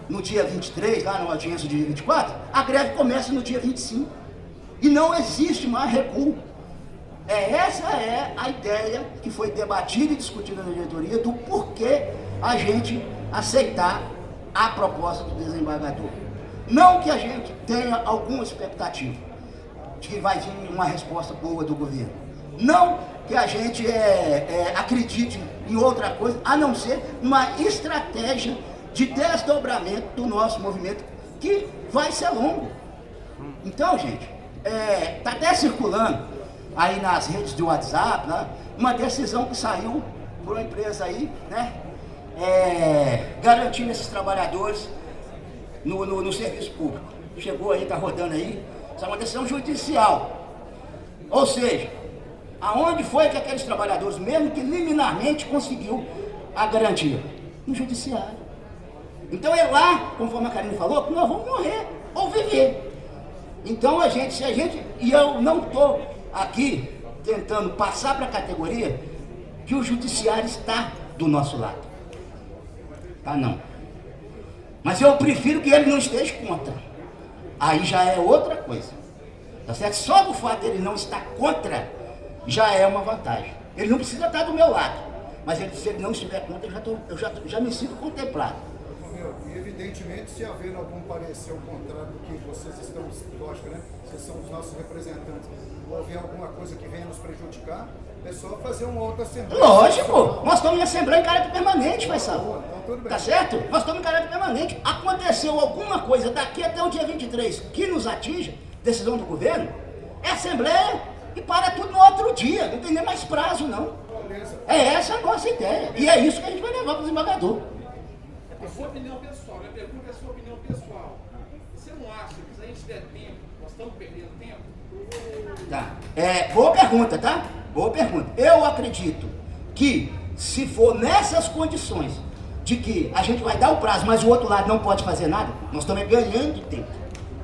no dia 23, lá na audiência do dia 24, a greve começa no dia 25. E não existe mais recuo. Essa é a ideia que foi debatida e discutida na diretoria do porquê a gente aceitar a proposta do desembargador. Não que a gente tenha alguma expectativa de que vai vir uma resposta boa do governo. Não que a gente acredite em outra coisa, a não ser uma estratégia de desdobramento do nosso movimento, que vai ser longo. Então, gente, está até circulando aí nas redes de WhatsApp, né, uma decisão que saiu por uma empresa aí, né, garantindo esses trabalhadores no serviço público. Chegou aí, está rodando aí, essa é uma decisão judicial. Ou seja, Aonde foi que aqueles trabalhadores, mesmo que liminarmente, conseguiu a garantia? No judiciário. Então é lá, conforme a Karine falou, que nós vamos morrer ou viver. Então se a gente, e eu não estou aqui tentando passar para a categoria que o judiciário está do nosso lado. Tá, não. Mas eu prefiro que ele não esteja contra. Aí já é outra coisa. Tá certo? Só do fato de ele não estar contra, já é uma vantagem. Ele não precisa estar do meu lado. Mas se ele não estiver contra, eu já me sinto contemplado. E evidentemente, se haver algum parecer ao contrário do que vocês estão, lógico, né? Vocês são os nossos representantes, ou houver alguma coisa que venha nos prejudicar, é só fazer uma outra assembleia. Lógico, nós estamos em assembleia em caráter permanente, Faisal. Então, tudo bem. Tá certo? Nós estamos em caráter permanente. Aconteceu alguma coisa daqui até o dia 23 que nos atinja, decisão do governo, é assembleia e para tudo no outro dia. Não tem nem mais prazo, não. Beleza. É essa a nossa ideia. E é isso que a gente vai levar para o desembargador. É sua opinião pessoal, minha pergunta é a sua opinião pessoal. Você não acha que se a gente der tempo, nós estamos perdendo tempo? Tá. Boa pergunta, tá? Boa pergunta. Eu acredito que se for nessas condições de que a gente vai dar o prazo, mas o outro lado não pode fazer nada, nós estamos ganhando tempo.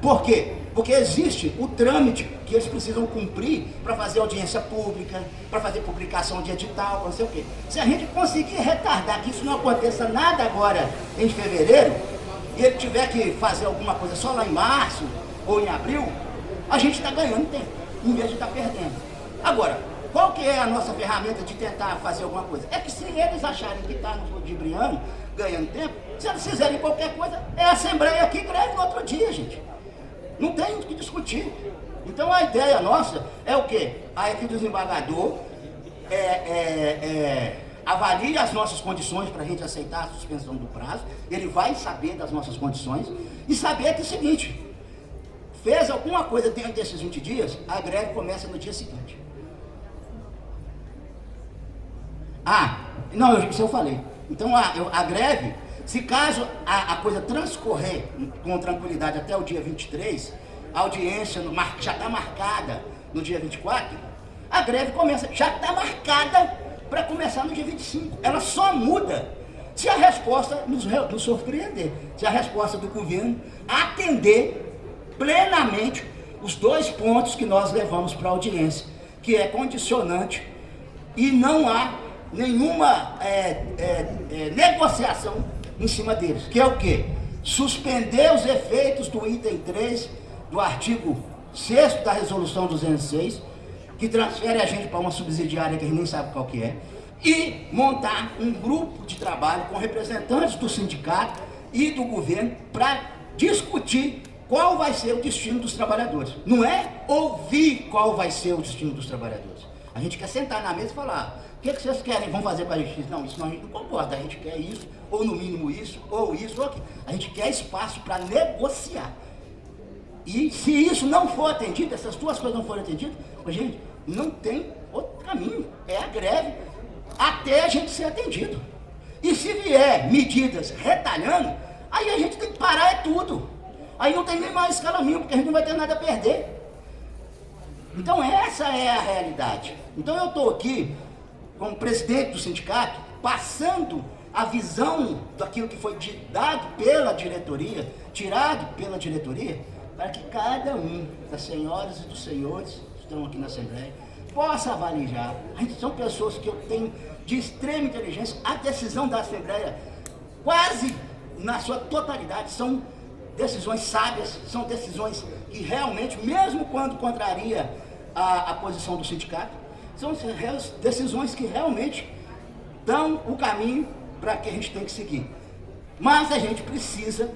Por quê? Porque existe o trâmite que eles precisam cumprir para fazer audiência pública, para fazer publicação de edital, não sei o quê. Se a gente conseguir retardar que isso não aconteça nada agora em fevereiro, e ele tiver que fazer alguma coisa só lá em março ou em abril, a gente está ganhando tempo, em vez de estar perdendo. Agora, qual que é a nossa ferramenta de tentar fazer alguma coisa? É que se eles acharem que está no ludibriando, ganhando tempo, se eles fizerem qualquer coisa, é assembleia aqui, greve no outro dia, gente. Não tem o que discutir. Então a ideia nossa é o quê? Aí que o desembargador avalie as nossas condições para a gente aceitar a suspensão do prazo, ele vai saber das nossas condições e saber que é o seguinte, fez alguma coisa dentro desses 20 dias, a greve começa no dia seguinte. Isso eu falei. Então a greve, se caso a coisa transcorrer com tranquilidade até o dia 23, a audiência já está marcada no dia 24, a greve já está marcada para começar no dia 25. Ela só muda se a resposta nos surpreender, se a resposta do governo atender plenamente os 2 pontos que nós levamos para a audiência, que é condicionante e não há nenhuma negociação em cima deles, que é o quê? Suspender os efeitos do item 3 do artigo 6º da resolução 206, que transfere a gente para uma subsidiária que a gente nem sabe qual que é, e montar um grupo de trabalho com representantes do sindicato e do governo para discutir qual vai ser o destino dos trabalhadores. Não é ouvir qual vai ser o destino dos trabalhadores. A gente quer sentar na mesa e falar, o que vocês querem? Vão fazer com a justiça? Não, isso não, a gente não concorda, a gente quer isso, ou no mínimo isso, ou aquilo. A gente quer espaço para negociar. E se isso não for atendido, essas 2 coisas não forem atendidas, gente, não tem outro caminho, é a greve, até a gente ser atendido. E se vier medidas retalhando, aí a gente tem que parar tudo. Aí não tem nem mais escalão, porque a gente não vai ter nada a perder. Então essa é a realidade. Então eu estou aqui, como presidente do sindicato, passando a visão daquilo que foi dado pela diretoria, tirado pela diretoria, para que cada um das senhoras e dos senhores que estão aqui na Assembleia possa avaliar. A gente são pessoas que eu tenho de extrema inteligência. A decisão da Assembleia, quase na sua totalidade, são decisões sábias, são decisões que realmente, mesmo quando contraria a posição do sindicato, são decisões que realmente dão o caminho para que a gente tem que seguir. Mas a gente precisa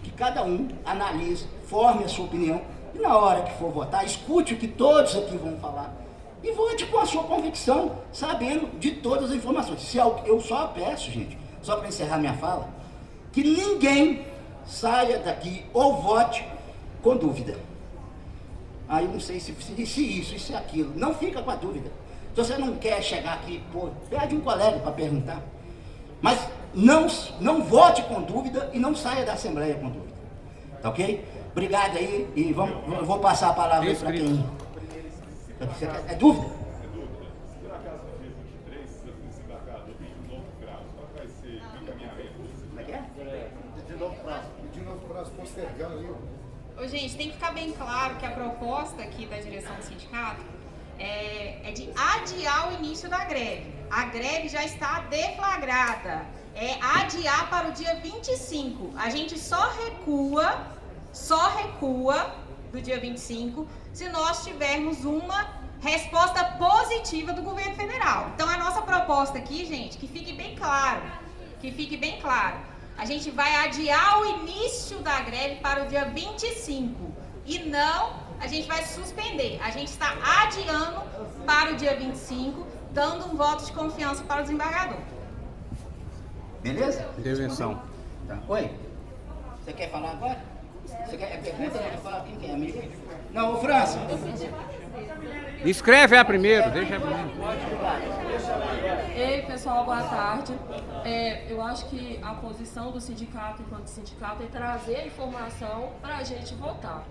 que cada um analise, forme a sua opinião, e na hora que for votar, escute o que todos aqui vão falar, e vote com a sua convicção, sabendo de todas as informações. Eu só peço, gente, só para encerrar minha fala, que ninguém saia daqui ou vote com dúvida. Aí eu não sei se isso, se aquilo. Não fica com a dúvida. Se você não quer chegar aqui, pede um colega para perguntar. Mas não vote com dúvida e não saia da Assembleia com dúvida. Tá ok? Obrigado aí e eu vou passar a palavra para quem... É dúvida? postergando aí. Ô, gente, tem que ficar bem claro que a proposta aqui da direção do sindicato é de adiar o início da greve. A greve já está deflagrada. É adiar para o dia 25. A gente só recua do dia 25 se nós tivermos uma resposta positiva do governo federal. Então, a nossa proposta aqui, gente, que fique bem claro, a gente vai adiar o início da greve para o dia 25 e não, a gente vai suspender. A gente está adiando para o dia 25, dando um voto de confiança para o desembargador. Beleza? Intervenção. Tá. Oi? Você quer falar agora? Você quer pergunta? Quem quer, amigo? Não, ô França. Escreve a primeiro, deixa a primeiro. Ei, pessoal, boa tarde. Eu acho que a posição do sindicato, enquanto sindicato, é trazer a informação para a gente votar.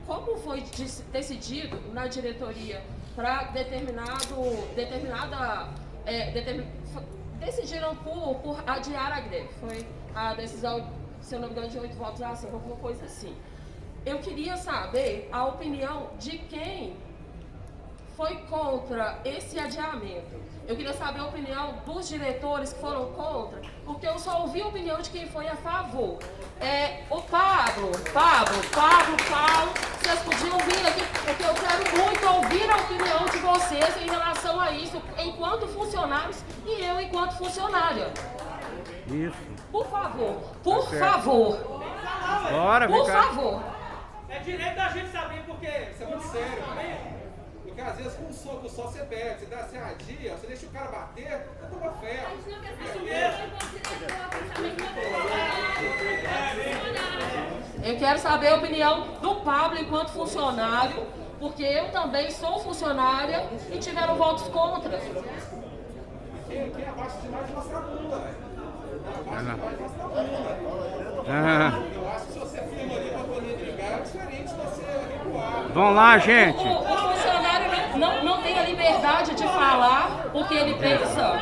Como foi decidido na diretoria para decidiram por adiar a greve. Foi a decisão, se eu não me engano, de 8 votos a 5, alguma coisa assim. Eu queria saber a opinião de quem foi contra esse adiamento. Eu queria saber a opinião dos diretores que foram contra, porque eu só ouvi a opinião de quem foi a favor. O Pablo, vocês podiam vir aqui, porque eu quero muito ouvir a opinião de vocês em relação a isso, enquanto funcionários e eu enquanto funcionária. Isso. Por favor, por favor. Bora, por favor. É direito da gente saber, porque isso é muito sério, né? Porque às vezes com um soco só você perde, você dá assim, dia, você deixa o cara bater, você toma fé. Eu quero saber a opinião do Pablo enquanto funcionário, porque eu também sou funcionária e tiveram votos contra. Quem abaixa demais mostra a bunda, velho. Abaixa demais mostra a bunda. Eu acho que se você firma ali pra poder brigar, é diferente de você recuar. Vamos lá, gente. O funcionário não tem a liberdade de falar o que ele pensa.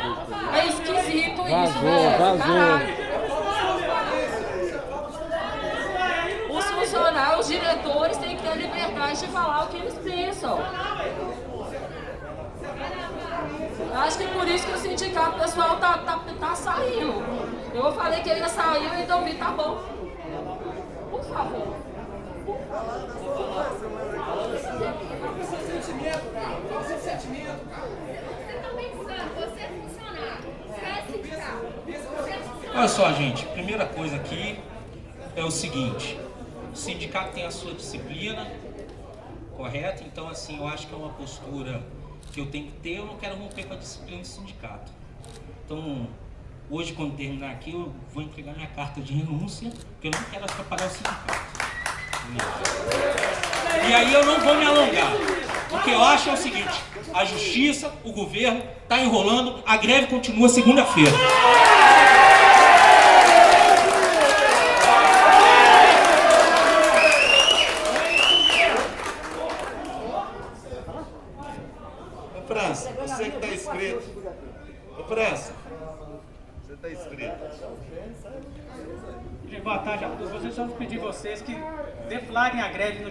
É esquisito isso, velho. Vazou. Os funcionários, os diretores têm que ter a liberdade de falar o que eles pensam. Acho que por isso que o sindicato pessoal tá saindo. Eu falei que ele ia sair e então vi, tá bom. Por favor. Fala seu sentimento, cara. Fala seu sentimento, cara. Você tá pensando, você é funcionário, você é sindicato. Olha só, gente, primeira coisa aqui é o seguinte: o sindicato tem a sua disciplina, correto? Então, assim, eu acho que é uma postura que eu tenho que ter. Eu não quero romper com a disciplina do sindicato. Então, hoje, quando terminar aqui, eu vou entregar minha carta de renúncia, porque eu não quero atrapalhar o sindicato. E aí eu não vou me alongar. O que eu acho é o seguinte: a justiça, o governo está enrolando, a greve continua segunda-feira. Ô França, você que está inscrito. Ô França, você está inscrito. Boa tarde a todos. Vocês vamos pedir vocês que deflagrem a greve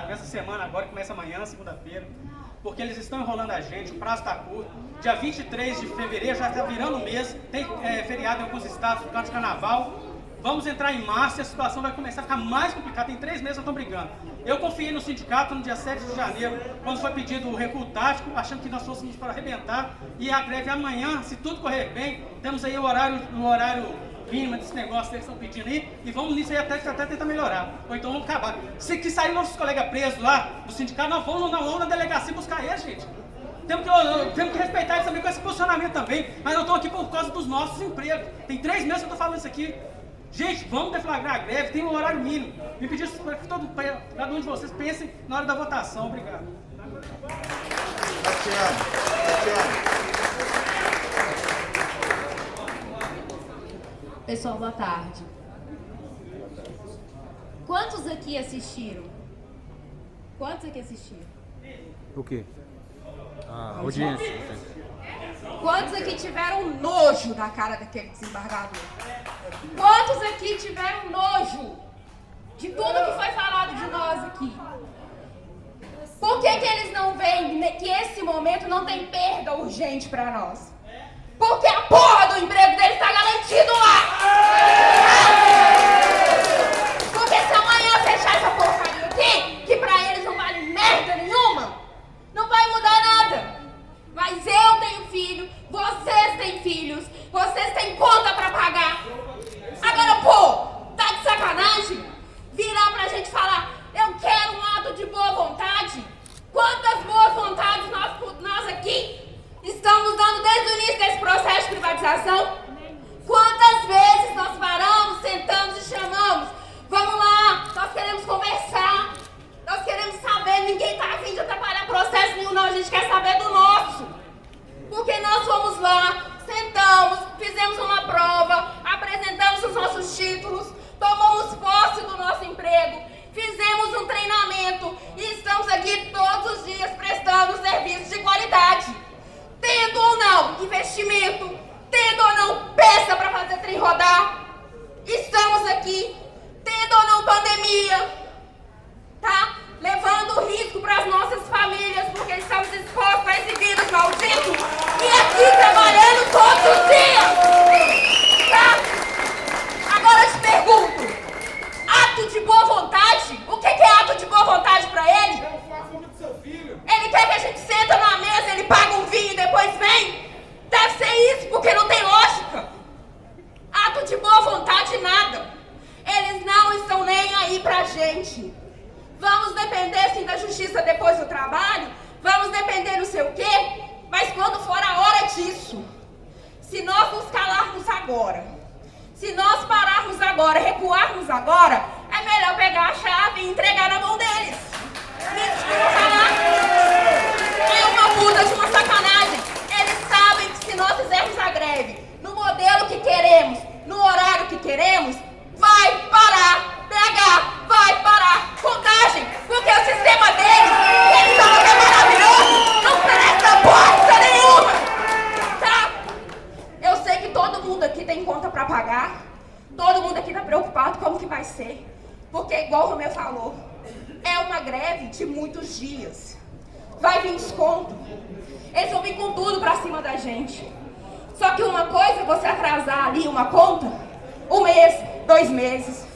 nessa semana agora, que começa amanhã, segunda-feira, porque eles estão enrolando a gente, o prazo está curto. Dia 23 de fevereiro já está virando o mês, tem feriado em alguns estados por causa de carnaval. Vamos entrar em março e a situação vai começar a ficar mais complicada. Tem 3 meses que estão brigando. Eu confiei no sindicato no dia 7 de janeiro, quando foi pedido o recuo tático, achando que nós fôssemos para arrebentar. E a greve amanhã, se tudo correr bem, temos aí o horário mínimo desse negócio que eles estão pedindo aí, e vamos nisso aí até tentar melhorar. Ou então vamos acabar. Se que sair nossos colegas presos lá do sindicato, nós vamos na delegacia buscar eles, gente. Temos que respeitar eles também com esse posicionamento também. Mas eu estou aqui por causa dos nossos empregos. Tem 3 meses que eu estou falando isso aqui. Gente, vamos deflagrar a greve, tem um horário mínimo. Me pedir para que cada um de vocês pensem na hora da votação. Obrigado. Pessoal, boa tarde. Quantos aqui assistiram? O quê? A audiência. Quantos aqui tiveram nojo da cara daquele desembargador? Quantos aqui tiveram nojo de tudo que foi falado de nós aqui? Por que eles não veem que esse momento não tem perda urgente para nós? Porque a porra do emprego deles está garantido lá! Porque se amanhã fechar essa porcaria aqui, que pra eles não vale merda nenhuma, não vai mudar nada. Mas eu tenho filho, vocês têm filhos, vocês têm conta pra pagar. Agora, pô, tá de sacanagem? Virar pra gente falar, eu quero um ato de boa vontade. Quantas boas vontades nós aqui estamos dando desde o início desse processo de privatização? Quantas vezes nós paramos, sentamos e chamamos? Vamos lá, nós queremos conversar, nós queremos saber, ninguém tá afim de atrapalhar processo nenhum, não, a gente quer saber do nosso. Porque nós fomos lá, sentamos, fizemos uma prova, apresentamos os nossos títulos, tomamos posse do nosso emprego, fizemos um treinamento e estamos aqui todos os dias prestando serviços de qualidade. Tendo ou não investimento, tendo ou não peça para fazer trem rodar, estamos aqui, tendo ou não pandemia, tá? Levando risco para as nossas famílias, porque estamos expostos a esse vírus maldito e aqui trabalhando todos os dias, tá? Agora eu te pergunto, ato de boa vontade? O que é ato de boa vontade para ele? Ele quer que a gente senta na mesa, ele paga um vinho e depois vem? Deve ser isso, porque não tem lógica. Ato de boa vontade, nada. Eles não estão nem aí pra gente. Vamos depender sim da justiça depois do trabalho, vamos depender não sei o quê, mas quando for a hora disso, se nós nos calarmos agora, se nós pararmos agora, recuarmos agora, é melhor pegar a chave e entregar na mão deles. Me desculpa lá. É uma puta de uma sacanagem. Eles sabem que se nós fizermos a greve no modelo que queremos, no horário que queremos, vai parar BH, vai parar contagem, porque o sistema deles, eles falam que é maravilhoso, não presta bosta nenhuma, tá? Eu sei que todo mundo aqui tem conta pra pagar, todo mundo aqui tá preocupado como que vai ser, porque igual o Romeu falou, é uma greve de muitos dias, vai vir desconto, eles vão vir com tudo pra cima da gente. Só que uma coisa é você atrasar ali uma conta, 1 mês, 2 meses.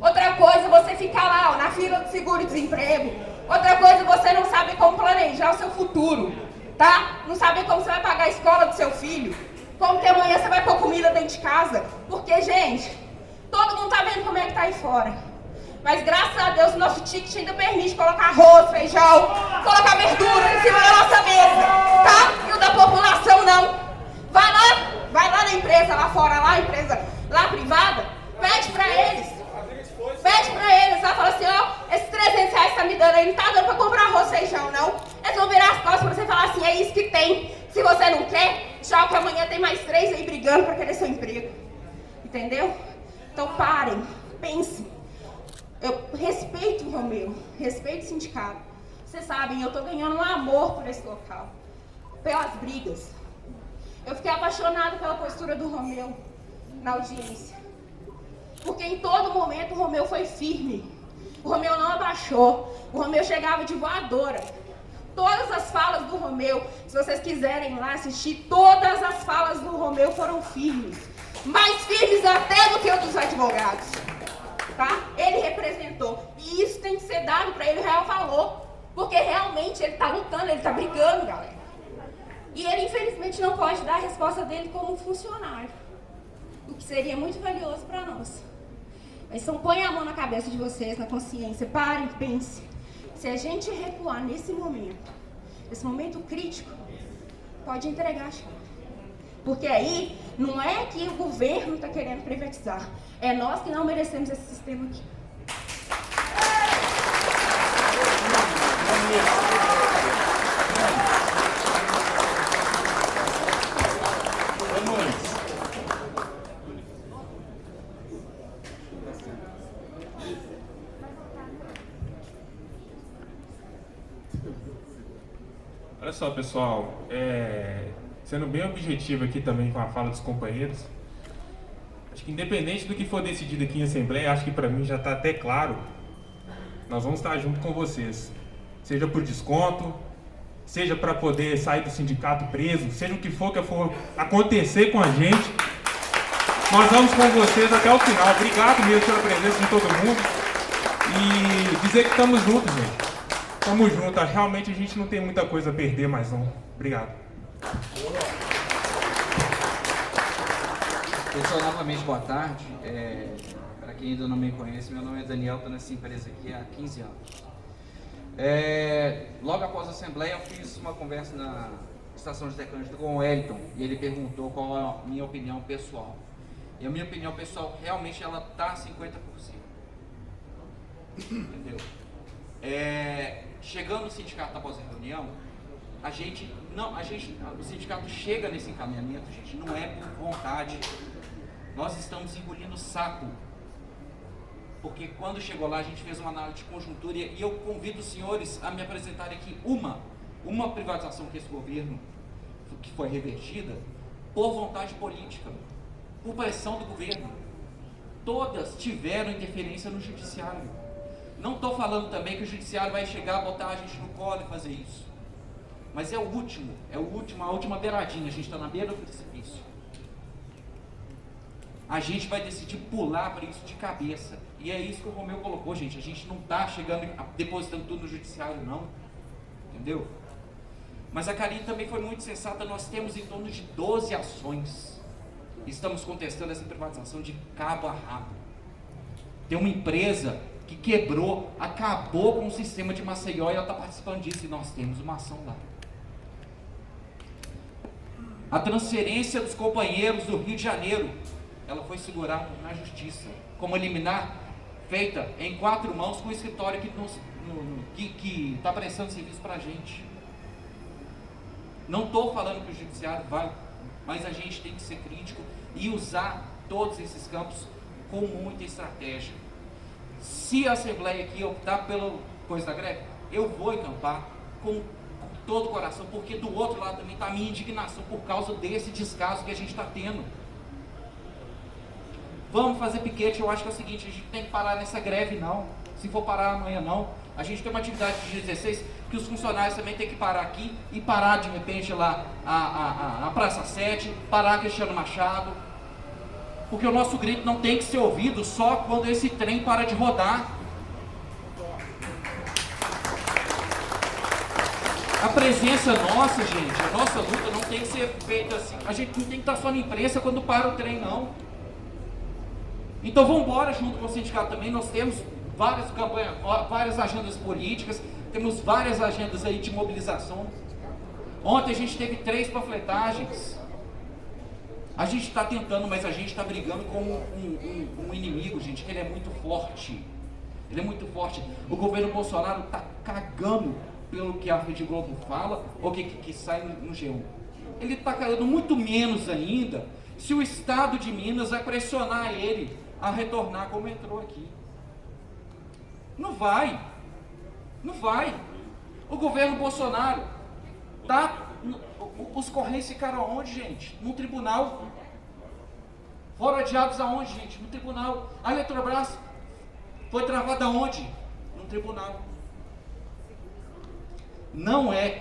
Outra coisa é você ficar lá, ó, na fila do seguro-desemprego. Outra coisa é você não saber como planejar o seu futuro, tá? Não saber como você vai pagar a escola do seu filho. Como que amanhã você vai pôr comida dentro de casa. Porque, gente, todo mundo tá vendo como é que tá aí fora. Mas graças a Deus o nosso ticket ainda permite colocar arroz, feijão, colocar verdura em cima da nossa mesa, tá? E o da população não. Vai lá na empresa lá fora, lá a empresa lá privada, pede pra eles, lá fala assim, ó, esses 300 reais tá me dando aí, não tá dando pra comprar arroz, feijão, não. Eles vão virar as costas pra você falar assim, é isso que tem. Se você não quer, tchau, que amanhã tem mais 3 aí brigando pra querer seu emprego. Entendeu? Então parem, pensem. Eu respeito o Romeu, respeito o sindicato. Vocês sabem, eu tô ganhando um amor por esse local, pelas brigas. Eu fiquei apaixonada pela postura do Romeu na audiência. Porque em todo momento o Romeu foi firme. O Romeu não abaixou. O Romeu chegava de voadora. Todas as falas do Romeu, se vocês quiserem lá assistir, todas as falas do Romeu foram firmes. Mais firmes até do que o dos advogados. Tá? Ele representou. E isso tem que ser dado para ele o real valor. Porque realmente ele tá lutando, ele tá brigando, galera. E ele, infelizmente, não pode dar a resposta dele como funcionário. O que seria muito valioso para nós. Mas então põe a mão na cabeça de vocês, na consciência. Parem, pensem. Se a gente recuar nesse momento crítico, pode entregar a chave. Porque aí, não é que o governo está querendo privatizar. É nós que não merecemos esse sistema aqui. Olha só, pessoal, sendo bem objetivo aqui também com a fala dos companheiros, Acho que independente do que for decidido aqui em Assembleia, acho que para mim já está até claro, nós vamos estar junto com vocês. Seja por desconto, seja para poder sair do sindicato preso, seja o que for acontecer com a gente, nós vamos com vocês até o final. Obrigado mesmo pela presença de todo mundo e dizer que estamos juntos, gente. Estamos juntos, realmente a gente não tem muita coisa a perder mais não. Obrigado. Pessoal, novamente boa tarde. Para quem ainda não me conhece, meu nome é Daniel, estou nessa empresa aqui há 15 anos. Logo após a Assembleia, eu fiz uma conversa na estação de trânsito com o Wellington e ele perguntou qual a minha opinião pessoal. E a minha opinião pessoal, realmente, ela está 50%. Entendeu? Chegando no sindicato após a reunião, o sindicato chega nesse encaminhamento, gente, não é por vontade. Nós estamos engolindo saco. Porque quando chegou lá, a gente fez uma análise de conjuntura e eu convido os senhores a me apresentarem aqui uma privatização que esse governo, que foi revertida, por vontade política, por pressão do governo. Todas tiveram interferência no judiciário. Não estou falando também que o judiciário vai chegar, botar a gente no colo e fazer isso. Mas é a última beiradinha, a gente está na beira do precipício. A gente vai decidir pular para isso de cabeça. E é isso que o Romeu colocou, gente. A gente não está chegando, depositando tudo no judiciário, não. Entendeu? Mas a Karine também foi muito sensata. Nós temos em torno de 12 ações. Estamos contestando essa privatização de cabo a rabo. Tem uma empresa que quebrou, acabou com o sistema de Maceió e ela está participando disso. E nós temos uma ação lá. A transferência dos companheiros do Rio de Janeiro, ela foi segurada na justiça, como liminar feita em 4 mãos com o escritório que está prestando serviço para a gente. Não estou falando que o judiciário vai, mas a gente tem que ser crítico e usar todos esses campos com muita estratégia. Se a Assembleia aqui optar pela coisa da greve, eu vou encampar com todo o coração, porque do outro lado também está a minha indignação por causa desse descaso que a gente está tendo. Vamos fazer piquete. Eu acho que é o seguinte, a gente tem que parar nessa greve não, se for parar amanhã não. A gente tem uma atividade de dia 16 que os funcionários também tem que parar aqui e parar de repente lá a Praça 7, parar a Cristiano Machado, porque o nosso grito não tem que ser ouvido só quando esse trem para de rodar. A presença nossa, gente, a nossa luta não tem que ser feita assim, a gente não tem que estar só na imprensa quando para o trem não. Então vamos embora junto com o sindicato também. Nós temos várias campanhas, várias agendas políticas, temos várias agendas aí de mobilização. Ontem a gente teve 3 panfletagens. A gente está tentando, mas a gente está brigando com um inimigo, gente, que ele é muito forte. Ele é muito forte. O governo Bolsonaro está cagando pelo que a Rede Globo fala ou que sai no G1. Ele está cagando muito menos ainda se o Estado de Minas vai pressionar ele a retornar como entrou aqui. Não vai. Não vai. O governo Bolsonaro os Correios ficaram aonde, gente? No tribunal. Foram adiados aonde, gente? No tribunal. A Eletrobras foi travada aonde? No tribunal.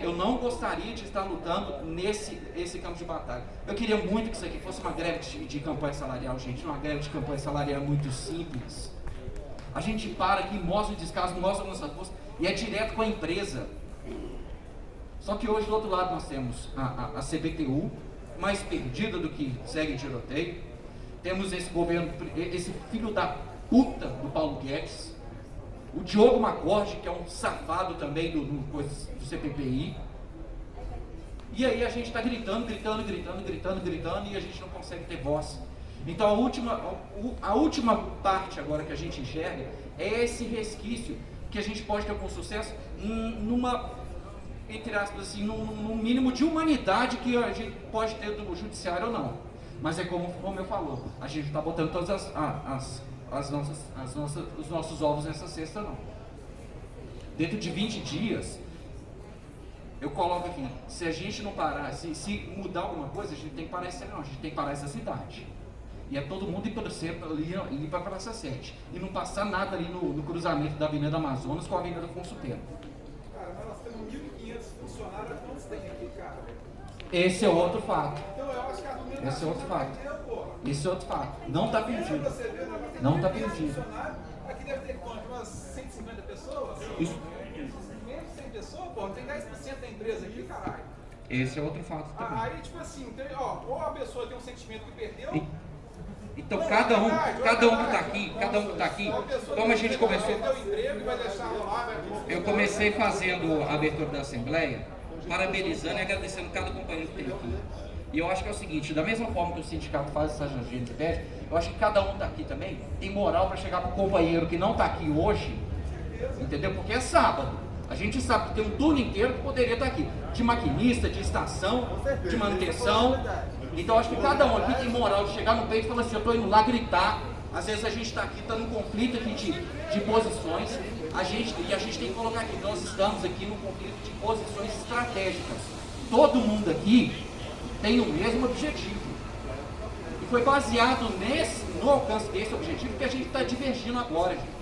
Eu não gostaria de estar lutando nesse campo de batalha. Eu queria muito que isso aqui fosse uma greve de campanha salarial, gente. Uma greve de campanha salarial muito simples. A gente para aqui, mostra o descaso, mostra a nossa força e é direto com a empresa. Só que hoje do outro lado nós temos a CBTU, mais perdida do que segue em tiroteio. Temos esse governo, esse filho da puta do Paulo Guedes. O Diogo Macorde, que é um safado também do CPPI. E aí a gente está gritando e a gente não consegue ter voz. Então a última parte agora que a gente enxerga é esse resquício que a gente pode ter com sucesso entre aspas assim, num mínimo de humanidade que a gente pode ter do judiciário ou não. Mas é como eu falou, a gente está botando todas os nossos ovos nessa cesta não. Dentro de 20 dias, eu coloco aqui, se a gente não parar, se mudar alguma coisa, a gente tem que parar essa, não, a gente tem que parar essa cidade. E é todo mundo ir para o centro, ir para a Praça 7. E não passar nada ali no cruzamento da Avenida Amazonas com a Avenida Afonso Pena. Cara, mas nós temos 1.500 funcionários, quantos tem aqui, cara? Esse é outro fato. Então eu acho que a argumentação Esse é outro fato. pô. Esse é outro fato. Não está perdido. Não está perdido. Aqui deve ter quanto? Umas 150 pessoas? Isso. Menos de 100 pessoas, pô. Não tem 10% da empresa aqui, caralho. Esse é outro fato também. Aí, tipo assim, tem, ó, ou a pessoa tem um sentimento que perdeu. Então cada um que está aqui, como a gente começou, eu comecei fazendo a abertura da Assembleia, parabenizando e agradecendo cada companheiro que tem aqui. E eu acho que é o seguinte, da mesma forma que o sindicato faz essa agenda de pede, eu acho que cada um daqui também tem moral para chegar para o companheiro que não está aqui hoje, entendeu? Porque é sábado. A gente sabe que tem um turno inteiro que poderia estar aqui, de maquinista, de estação, de manutenção. Então acho que cada um aqui tem moral de chegar no peito e falar assim, eu estou indo lá gritar. Às vezes a gente está aqui, está num conflito aqui de posições, e a gente tem que colocar aqui, nós estamos aqui num conflito de posições estratégicas. Todo mundo aqui tem o mesmo objetivo. E foi baseado no alcance desse objetivo que a gente está divergindo agora, gente.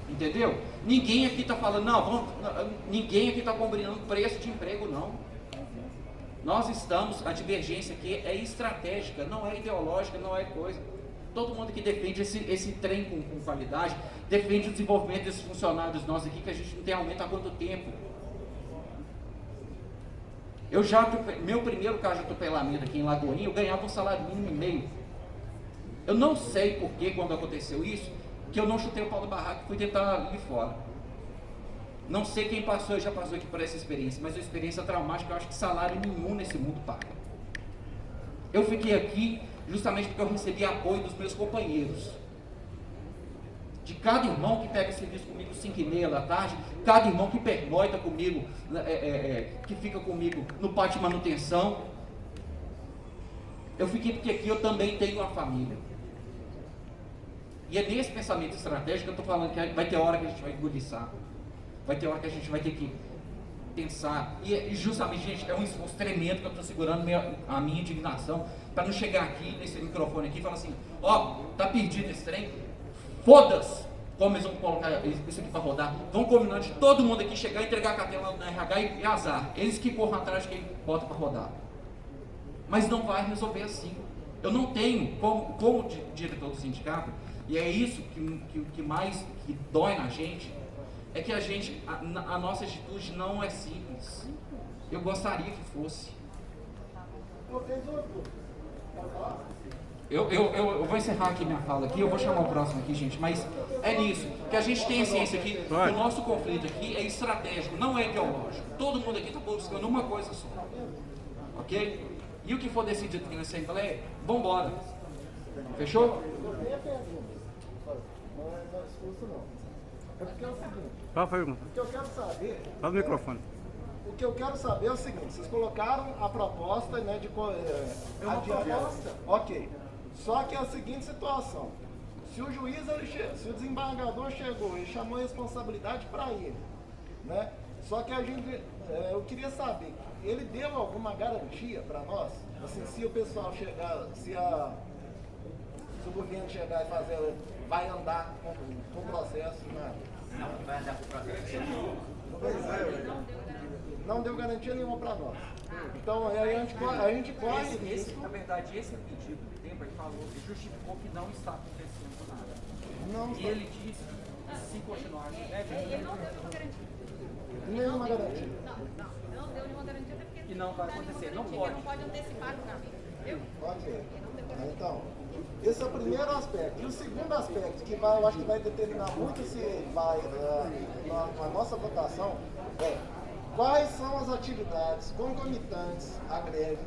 Entendeu? Ninguém aqui está falando, ninguém aqui está combinando preço de emprego, não. Nós estamos, a divergência aqui é estratégica, não é ideológica, não é coisa. Todo mundo que defende esse trem com qualidade, defende o desenvolvimento desses funcionários nossos aqui, que a gente não tem aumento há quanto tempo. Meu primeiro caso de atropelamento aqui em Lagoinha, eu ganhava um salário mínimo e meio. Eu não sei por que, quando aconteceu isso, que eu não chutei o pau do barraco e fui tentar ir fora. Não sei quem já passou aqui por essa experiência, mas é uma experiência traumática, eu acho que salário nenhum nesse mundo paga. Eu fiquei aqui justamente porque eu recebi apoio dos meus companheiros. De cada irmão que pega serviço comigo 5h30 da tarde, cada irmão que pernoita comigo, que fica comigo no pátio de manutenção. Eu fiquei porque aqui eu também tenho uma família. E é nesse pensamento estratégico que eu estou falando que vai ter hora que a gente vai engolir saco. Vai ter hora que a gente vai ter que pensar. E justamente, gente, é um esforço tremendo que eu estou segurando a minha indignação para não chegar aqui nesse microfone aqui e falar assim, tá perdido esse trem, foda-se como eles vão colocar isso aqui para rodar. Vão combinar de todo mundo aqui chegar e entregar a carteira na RH e azar. Eles que corram atrás de quem bota para rodar. Mas não vai resolver assim. Eu não tenho, como diretor do sindicato, e é isso que mais dói na gente, é que a nossa atitude não é simples. Eu gostaria que fosse. Eu vou encerrar aqui minha fala aqui, eu vou chamar o próximo aqui, gente, mas é nisso, que a gente tem ciência aqui, que o nosso conflito aqui é estratégico, não é ideológico. Todo mundo aqui está buscando uma coisa só. Ok? E o que for decidido aqui na Assembleia, vamos embora. Fechou? É porque é o seguinte. Qual foi a pergunta? O que eu quero saber. Fala no microfone. O que eu quero saber é o seguinte: vocês colocaram a proposta, né, de proposta. Ok. Só que é a seguinte situação: se o juiz, se o desembargador chegou e chamou a responsabilidade para ele, né? Só que eu queria saber, ele deu alguma garantia para nós? Assim, se o pessoal chegar, se o governo chegar e fazer, vai andar com o processo, né? Não vai andar com o processo. Não deu garantia nenhuma para nós. Então a gente corre. Na verdade, esse pedido de tempo, ele falou, ele justificou que não está acontecendo nada. E ele disse que se continuar. Ele não deu nenhuma garantia. Nenhuma garantia. Não deu nenhuma garantia, até porque que não vai acontecer, não pode. Não pode antecipar o caminho, entendeu? Ok. Então, esse é o primeiro aspecto. E o segundo aspecto, que eu acho que vai determinar muito se vai na nossa votação, é quais são as atividades concomitantes à greve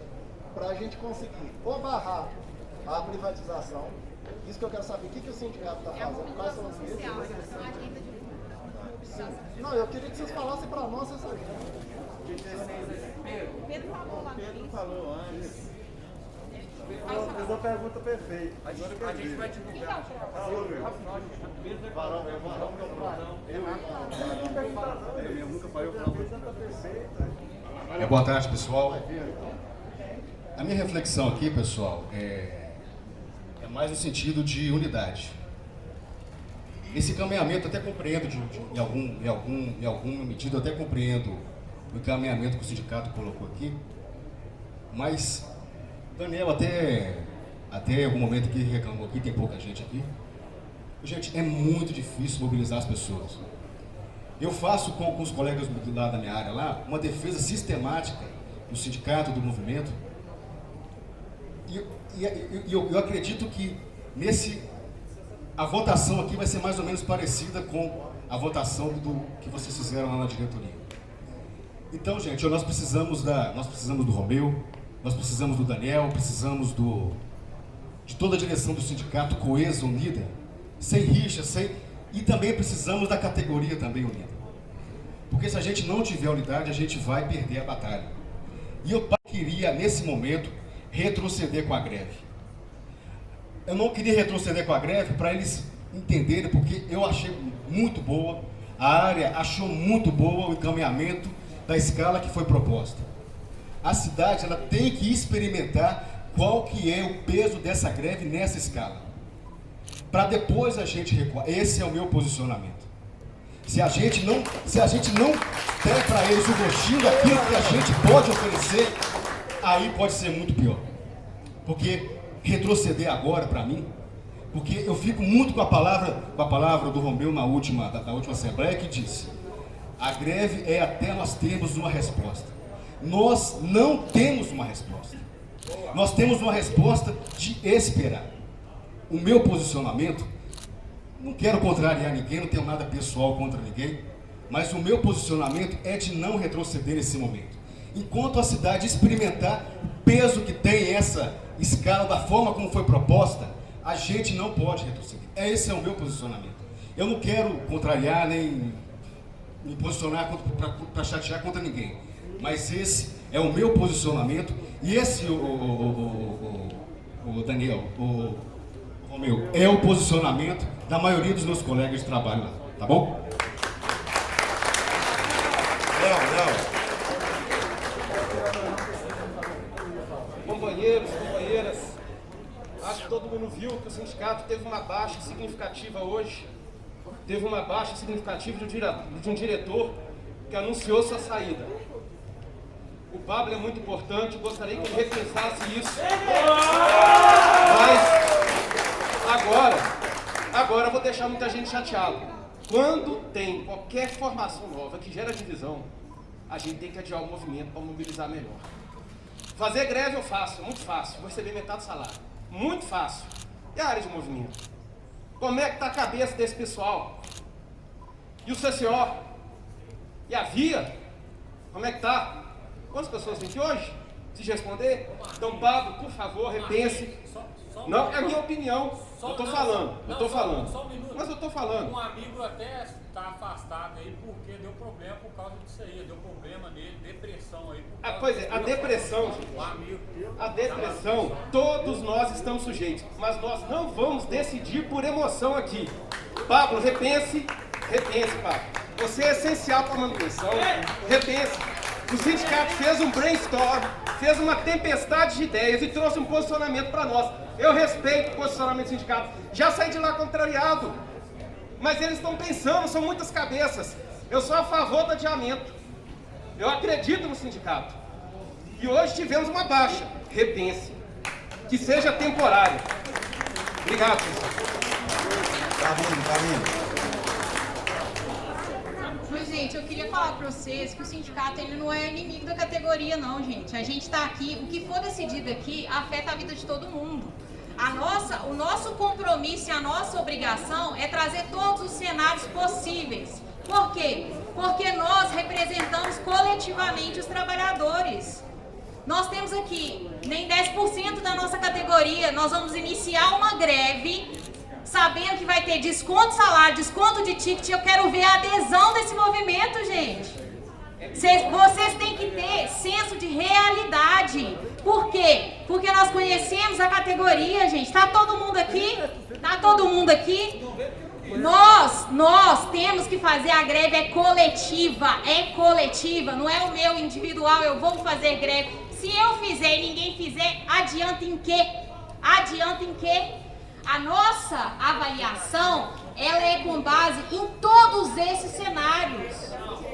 para a gente conseguir ou barrar a privatização. Isso que eu quero saber, o que o sindicato está fazendo, quais são as medidas. Não, eu queria que vocês falassem para nós essa agenda. Pedro falou antes. Fez uma pergunta perfeita. A gente vai divulgar. Boa tarde, pessoal. A minha reflexão aqui, pessoal, mais no sentido de unidade. Esse encaminhamento eu até compreendo, em alguma medida eu até compreendo o encaminhamento que o sindicato colocou aqui, mas Daniel até em algum momento que reclamou aqui, tem pouca gente aqui. Gente, é muito difícil mobilizar as pessoas. Eu faço com os colegas lá da minha área lá, uma defesa sistemática do sindicato, do movimento, e eu acredito que a votação aqui vai ser mais ou menos parecida com a votação do que vocês fizeram lá na diretoria. Então, gente, nós precisamos do Romeu, nós precisamos do Daniel, precisamos de toda a direção do sindicato coesa, unida, sem rixa, e também precisamos da categoria também unida. Porque se a gente não tiver unidade, a gente vai perder a batalha. E eu queria, nesse momento, retroceder com a greve. Eu não queria retroceder com a greve para eles entenderem, porque eu achei muito boa, a área achou muito boa o encaminhamento da escala que foi proposta. A cidade ela tem que experimentar qual que é o peso dessa greve nessa escala, para depois a gente recuar. Esse é o meu posicionamento. Se a gente não der para eles o gostinho daquilo que a gente pode oferecer, aí pode ser muito pior. Porque retroceder agora, para mim, porque eu fico muito com a palavra do Romeu da última Assembleia, que disse: a greve é até nós termos uma resposta. Nós não temos uma resposta. Nós temos uma resposta de esperar. O meu posicionamento, não quero contrariar ninguém, não tenho nada pessoal contra ninguém, mas o meu posicionamento é de não retroceder nesse momento. Enquanto a cidade experimentar o peso que tem essa escala da forma como foi proposta, a gente não pode retroceder. Esse é o meu posicionamento. Eu não quero contrariar nem me posicionar para chatear contra ninguém, mas esse é o meu posicionamento e esse, o Daniel, o Romeu, é o posicionamento da maioria dos meus colegas de trabalho lá, tá bom? Companheiros, companheiras, acho que todo mundo viu que o sindicato teve uma baixa significativa hoje. Teve uma baixa significativa de um diretor que anunciou sua saída. O Pablo é muito importante, eu gostaria que ele repensasse isso. Mas agora eu vou deixar muita gente chateada. Quando tem qualquer formação nova que gera divisão, a gente tem que adiar o movimento para mobilizar melhor. Fazer greve eu faço, é muito fácil, vou receber metade do salário. Muito fácil. E a área de movimento? Como é que está a cabeça desse pessoal? E o CCO? E a VIA? Como é que está? Quantas pessoas tem aqui hoje? Se responder? Então, Pablo, por favor, repense. Não, é a minha opinião. Eu estou falando. Só um minuto. Mas eu estou falando. Um amigo até está afastado aí porque deu problema por causa disso aí. Deu problema nele, depressão aí. Pois é, a depressão, todos nós estamos sujeitos. Mas nós não vamos decidir por emoção aqui. Pablo, repense, Pablo. Você é essencial para a manutenção. Repense. O sindicato fez um brainstorm, fez uma tempestade de ideias e trouxe um posicionamento para nós. Eu respeito o posicionamento do sindicato. Já saí de lá contrariado. Mas eles estão pensando, são muitas cabeças. Eu sou a favor do adiamento. Eu acredito no sindicato. E hoje tivemos uma baixa. Repense. Que seja temporária. Obrigado, pessoal. Mas, gente, eu queria falar para vocês que o sindicato ele não é inimigo da categoria, não, gente. A gente está aqui, o que for decidido aqui afeta a vida de todo mundo. O nosso compromisso e a nossa obrigação é trazer todos os cenários possíveis. Por quê? Porque nós representamos coletivamente os trabalhadores. Nós temos aqui nem 10% da nossa categoria. Nós vamos iniciar uma greve sabendo que vai ter desconto de salário, desconto de ticket. Eu quero ver a adesão desse movimento, gente. Vocês têm que ter senso de realidade. Por quê? Porque nós conhecemos a categoria, gente. Tá todo mundo aqui? Tá todo mundo aqui? Nós temos que fazer a greve, é coletiva, não é o meu individual, eu vou fazer greve. Se eu fizer e ninguém fizer, adianta em quê? A nossa avaliação, ela é com base em todos esses cenários.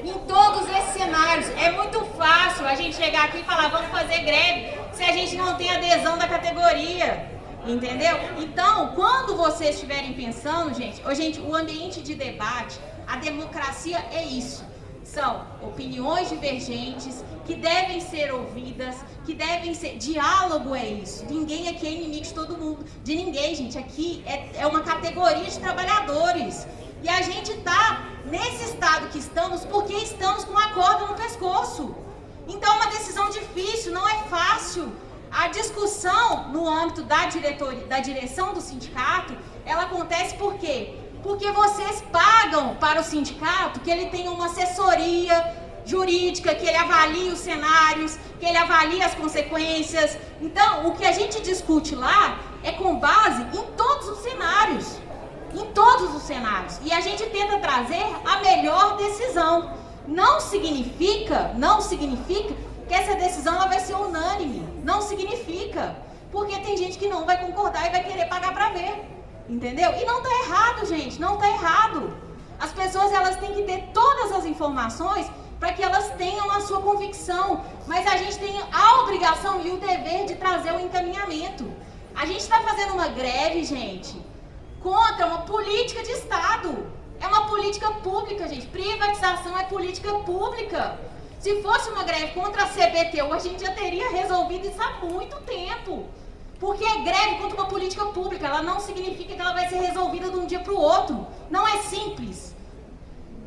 Em todos esses cenários. É muito fácil a gente chegar aqui e falar, vamos fazer greve, se a gente não tem adesão da categoria. Entendeu? Então, quando vocês estiverem pensando, gente, o ambiente de debate, a democracia é isso. São opiniões divergentes que devem ser ouvidas, que devem ser... Diálogo é isso. Ninguém aqui é inimigo de todo mundo. De ninguém, gente. Aqui é uma categoria de trabalhadores. E a gente está nesse estado que estamos porque estamos com uma corda no pescoço. Então é uma decisão difícil, não é fácil. A discussão no âmbito da direção do sindicato, ela acontece por quê? Porque vocês pagam para o sindicato que ele tenha uma assessoria jurídica, que ele avalie os cenários, que ele avalie as consequências. Então, o que a gente discute lá é com base em todos os cenários. Em todos os cenários. E a gente tenta trazer a melhor decisão. Não significa que essa decisão ela vai ser unânime. Não significa. Porque tem gente que não vai concordar e vai querer pagar para ver. Entendeu? E não tá errado, gente. Não tá errado. As pessoas elas têm que ter todas as informações para que elas tenham a sua convicção. Mas a gente tem a obrigação e o dever de trazer o encaminhamento. A gente está fazendo uma greve, gente, contra uma política de Estado. É uma política pública, gente. Privatização é política pública. Se fosse uma greve contra a CBTU, a gente já teria resolvido isso há muito tempo. Porque é greve contra uma política pública. Ela não significa que ela vai ser resolvida de um dia para o outro. Não é simples.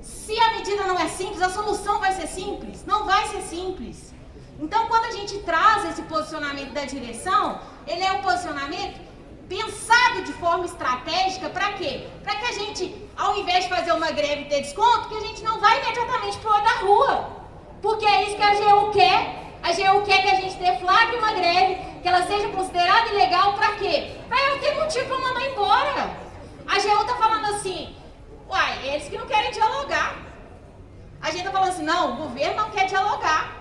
Se a medida não é simples, a solução vai ser simples? Não vai ser simples. Então, quando a gente traz esse posicionamento da direção, ele é um posicionamento pensado de forma estratégica para quê? Para que a gente, ao invés de fazer uma greve e ter desconto, que a gente não vá imediatamente para o olho da rua. Porque é isso que a AGU quer. A AGU quer que a gente deflagre uma greve, que ela seja considerada ilegal para quê? Para ela ter motivo para mandar embora. A AGU está falando assim, uai, eles que não querem dialogar. A gente está falando assim, não, o governo não quer dialogar.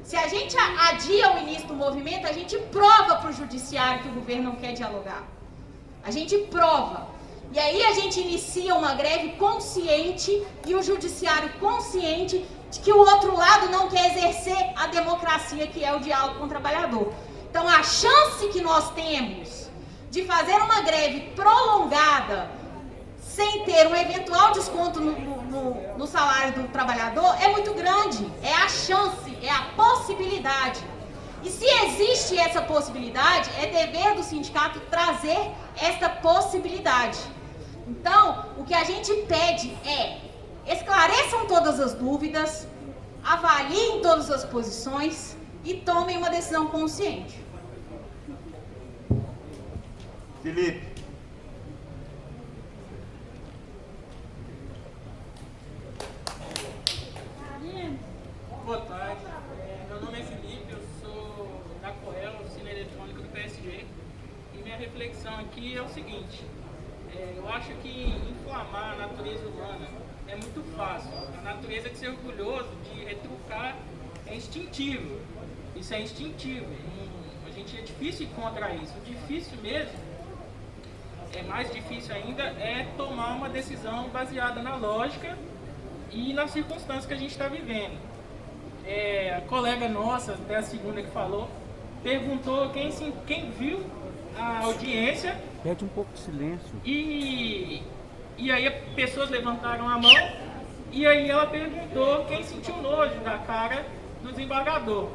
Se a gente adia o início do movimento, a gente prova para o judiciário que o governo não quer dialogar. A gente prova. E aí a gente inicia uma greve consciente e o judiciário consciente de que o outro lado não quer exercer a democracia que é o diálogo com o trabalhador. Então a chance que nós temos de fazer uma greve prolongada sem ter um eventual desconto no salário do trabalhador é muito grande. É a chance, é a possibilidade. E se existe essa possibilidade, é dever do sindicato trazer essa possibilidade. Então, o que a gente pede é esclareçam todas as dúvidas, avaliem todas as posições e tomem uma decisão consciente. Felipe. Boa tarde, meu nome é Felipe, eu sou da Coel, oficina eletrônica do PSG, e minha reflexão aqui é o seguinte, eu acho que inflamar a natureza humana é muito fácil, a natureza de ser orgulhoso, de retrucar, é instintivo, isso é instintivo, a gente é difícil ir contra isso, o difícil mesmo, mais difícil ainda, é tomar uma decisão baseada na lógica e nas circunstâncias que a gente está vivendo. A colega nossa, até a segunda que falou, perguntou quem viu a audiência. Pede um pouco de silêncio. E aí pessoas levantaram a mão e aí ela perguntou quem sentiu nojo da cara do desembargador.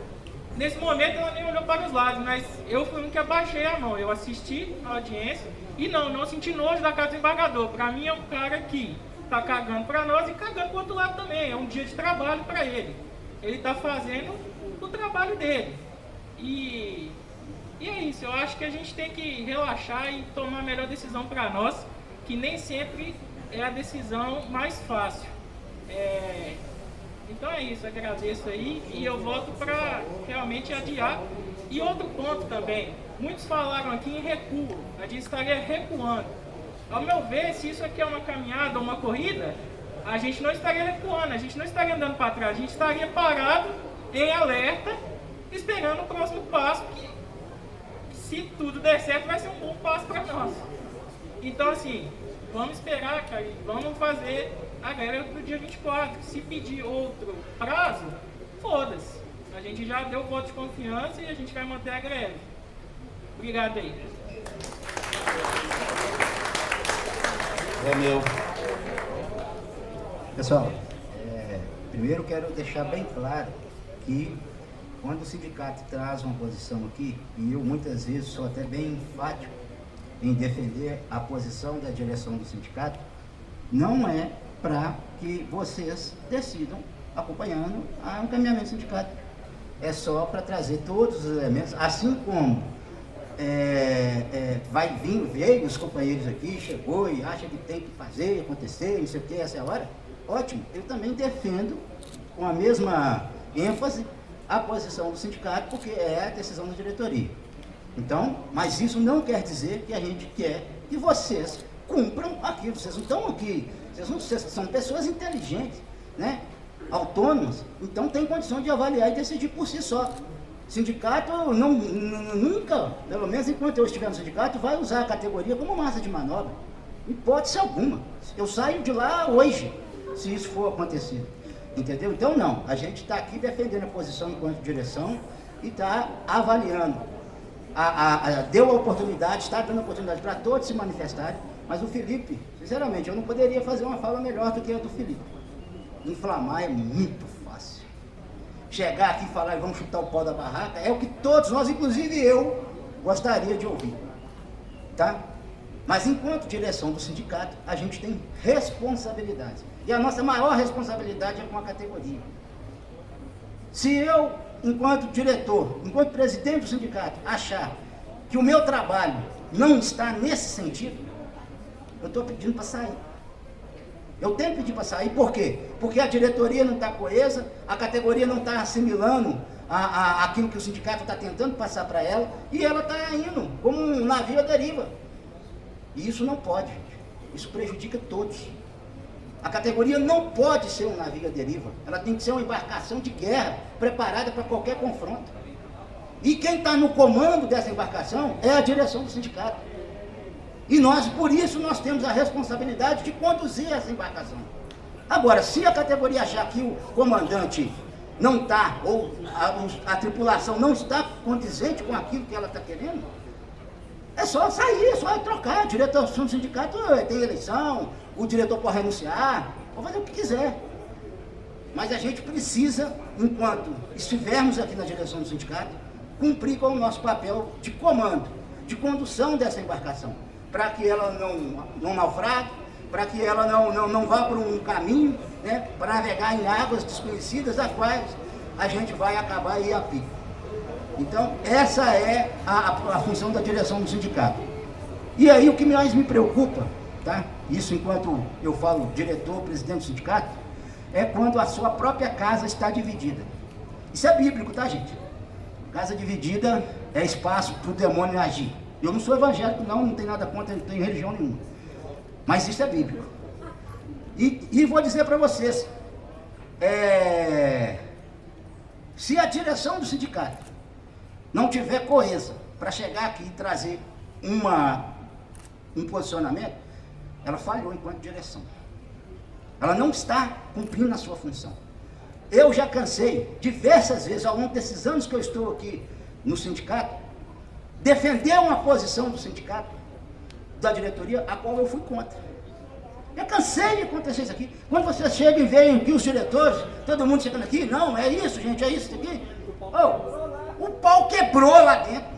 Nesse momento ela nem olhou para os lados, mas eu fui um que abaixei a mão. Eu assisti a audiência e não senti nojo da cara do desembargador. Para mim é um cara que está cagando para nós e cagando para o outro lado também. É um dia de trabalho para ele. Ele está fazendo o trabalho dele. E é isso, eu acho que a gente tem que relaxar e tomar a melhor decisão para nós, que nem sempre é a decisão mais fácil. Então é isso, agradeço aí e eu volto para realmente adiar. E outro ponto também, muitos falaram aqui em recuo, a gente estaria recuando. Ao meu ver, se isso aqui é uma caminhada ou uma corrida, a gente não estaria recuando, a gente não estaria andando para trás, a gente estaria parado, em alerta, esperando o próximo passo, que se tudo der certo, vai ser um bom passo para nós. Então, assim, vamos esperar, cara, e vamos fazer a greve do dia 24. Se pedir outro prazo, foda-se. A gente já deu voto de confiança e a gente vai manter a greve. Obrigado aí. Meu. Pessoal, primeiro quero deixar bem claro que quando o sindicato traz uma posição aqui, e eu muitas vezes sou até bem enfático em defender a posição da direção do sindicato, não é para que vocês decidam acompanhando o encaminhamento do sindicato. É só para trazer todos os elementos, assim como veio os companheiros aqui, chegou e acha que tem que fazer, acontecer, não sei o que, essa é a hora. Ótimo, eu também defendo com a mesma ênfase a posição do sindicato, porque é a decisão da diretoria. Então, mas isso não quer dizer que a gente quer que vocês cumpram aquilo. Vocês não estão aqui, vocês são pessoas inteligentes, né? Autônomas, então tem condição de avaliar e decidir por si só. Sindicato nunca, pelo menos enquanto eu estiver no sindicato, vai usar a categoria como massa de manobra. Hipótese alguma. Eu saio de lá hoje, se isso for acontecer. Entendeu? Então não, a gente está aqui defendendo a posição enquanto direção e está avaliando. Deu a oportunidade, está dando a oportunidade para todos se manifestarem, mas o Felipe, sinceramente, eu não poderia fazer uma fala melhor do que a do Felipe. Inflamar é muito fácil. Chegar aqui e falar e vamos chutar o pau da barraca é o que todos nós, inclusive eu, gostaria de ouvir. Tá? Mas enquanto direção do sindicato, a gente tem responsabilidade. E a nossa maior responsabilidade é com a categoria. Se eu, enquanto diretor, enquanto presidente do sindicato, achar que o meu trabalho não está nesse sentido, eu estou pedindo para sair. Eu tenho que pedir para sair, por quê? Porque a diretoria não está coesa, a categoria não está assimilando aquilo que o sindicato está tentando passar para ela, e ela está indo como um navio à deriva. E isso não pode, gente. Isso prejudica todos. A categoria não pode ser um navio à deriva, ela tem que ser uma embarcação de guerra, preparada para qualquer confronto. E quem está no comando dessa embarcação é a direção do sindicato. E nós, por isso, nós temos a responsabilidade de conduzir essa embarcação. Agora, se a categoria achar que o comandante não está, ou a tripulação não está condizente com aquilo que ela está querendo, é só sair, é só trocar. A direção do sindicato tem eleição, o diretor pode renunciar, pode fazer o que quiser. Mas a gente precisa, enquanto estivermos aqui na direção do sindicato, cumprir com o nosso papel de comando, de condução dessa embarcação, para que ela não naufrague, para que ela não vá por um caminho, né, para navegar em águas desconhecidas, as quais a gente vai acabar aí a pico. Então, essa é a função da direção do sindicato. E aí, o que mais me preocupa, tá? Isso enquanto eu falo diretor, presidente do sindicato, é quando a sua própria casa está dividida. Isso é bíblico, tá, gente? Casa dividida é espaço para o demônio agir. Eu não sou evangélico, não tenho nada contra, não tenho religião nenhuma. Mas isso é bíblico. E vou dizer para vocês, se a direção do sindicato não tiver coesa para chegar aqui e trazer um posicionamento, ela falhou enquanto direção. Ela não está cumprindo a sua função. Eu já cansei diversas vezes, ao longo desses anos que eu estou aqui no sindicato, defender uma posição do sindicato, da diretoria, a qual eu fui contra. Eu cansei de acontecer isso aqui. Quando vocês chegam e veem aqui os diretores, todo mundo chegando aqui, não, é isso, gente, é isso aqui. O pau quebrou lá dentro.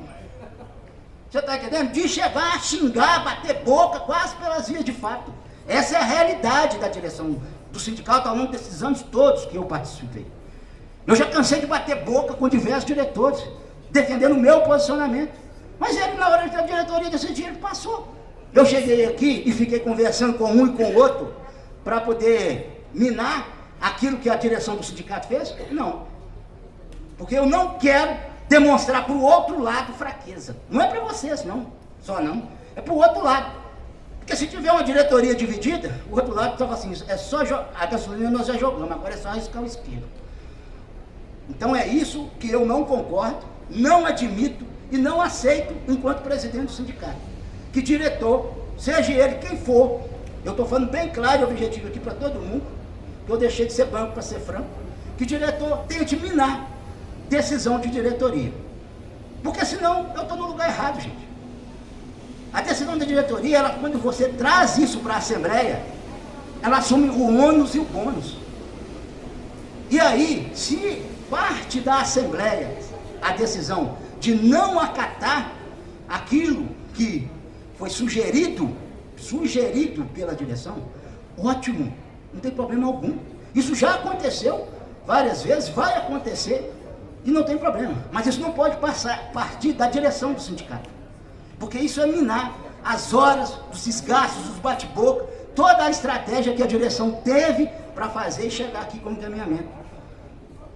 Você está entendendo? De chegar a xingar, bater boca, quase pelas vias de fato. Essa é a realidade da direção do sindicato ao longo desses anos todos que eu participei. Eu já cansei de bater boca com diversos diretores, defendendo o meu posicionamento. Mas ele, na hora da diretoria decidir, ele passou. Eu cheguei aqui e fiquei conversando com um e com o outro para poder minar aquilo que a direção do sindicato fez? Não. Porque eu não quero demonstrar para o outro lado fraqueza. Não é para vocês, não. Só não. É para o outro lado. Porque se tiver uma diretoria dividida, o outro lado estava assim, é só a gasolina nós já jogamos, agora é só arriscar o isqueiro. Então é isso que eu não concordo, não admito e não aceito, enquanto presidente do sindicato, que diretor, seja ele quem for, eu estou falando bem claro e objetivo aqui para todo mundo, que eu deixei de ser banco para ser franco, que diretor tente minar decisão de diretoria. Porque senão eu estou no lugar errado, gente. A decisão da diretoria, ela, quando você traz isso para a Assembleia, ela assume o ônus e o bônus. E aí, se parte da Assembleia a decisão de não acatar aquilo que foi sugerido pela direção, ótimo, não tem problema algum. Isso já aconteceu várias vezes, vai acontecer e não tem problema. Mas isso não pode partir da direção do sindicato, porque isso é minar as horas, os desgastes, os bate-boca, toda a estratégia que a direção teve para fazer e chegar aqui com encaminhamento,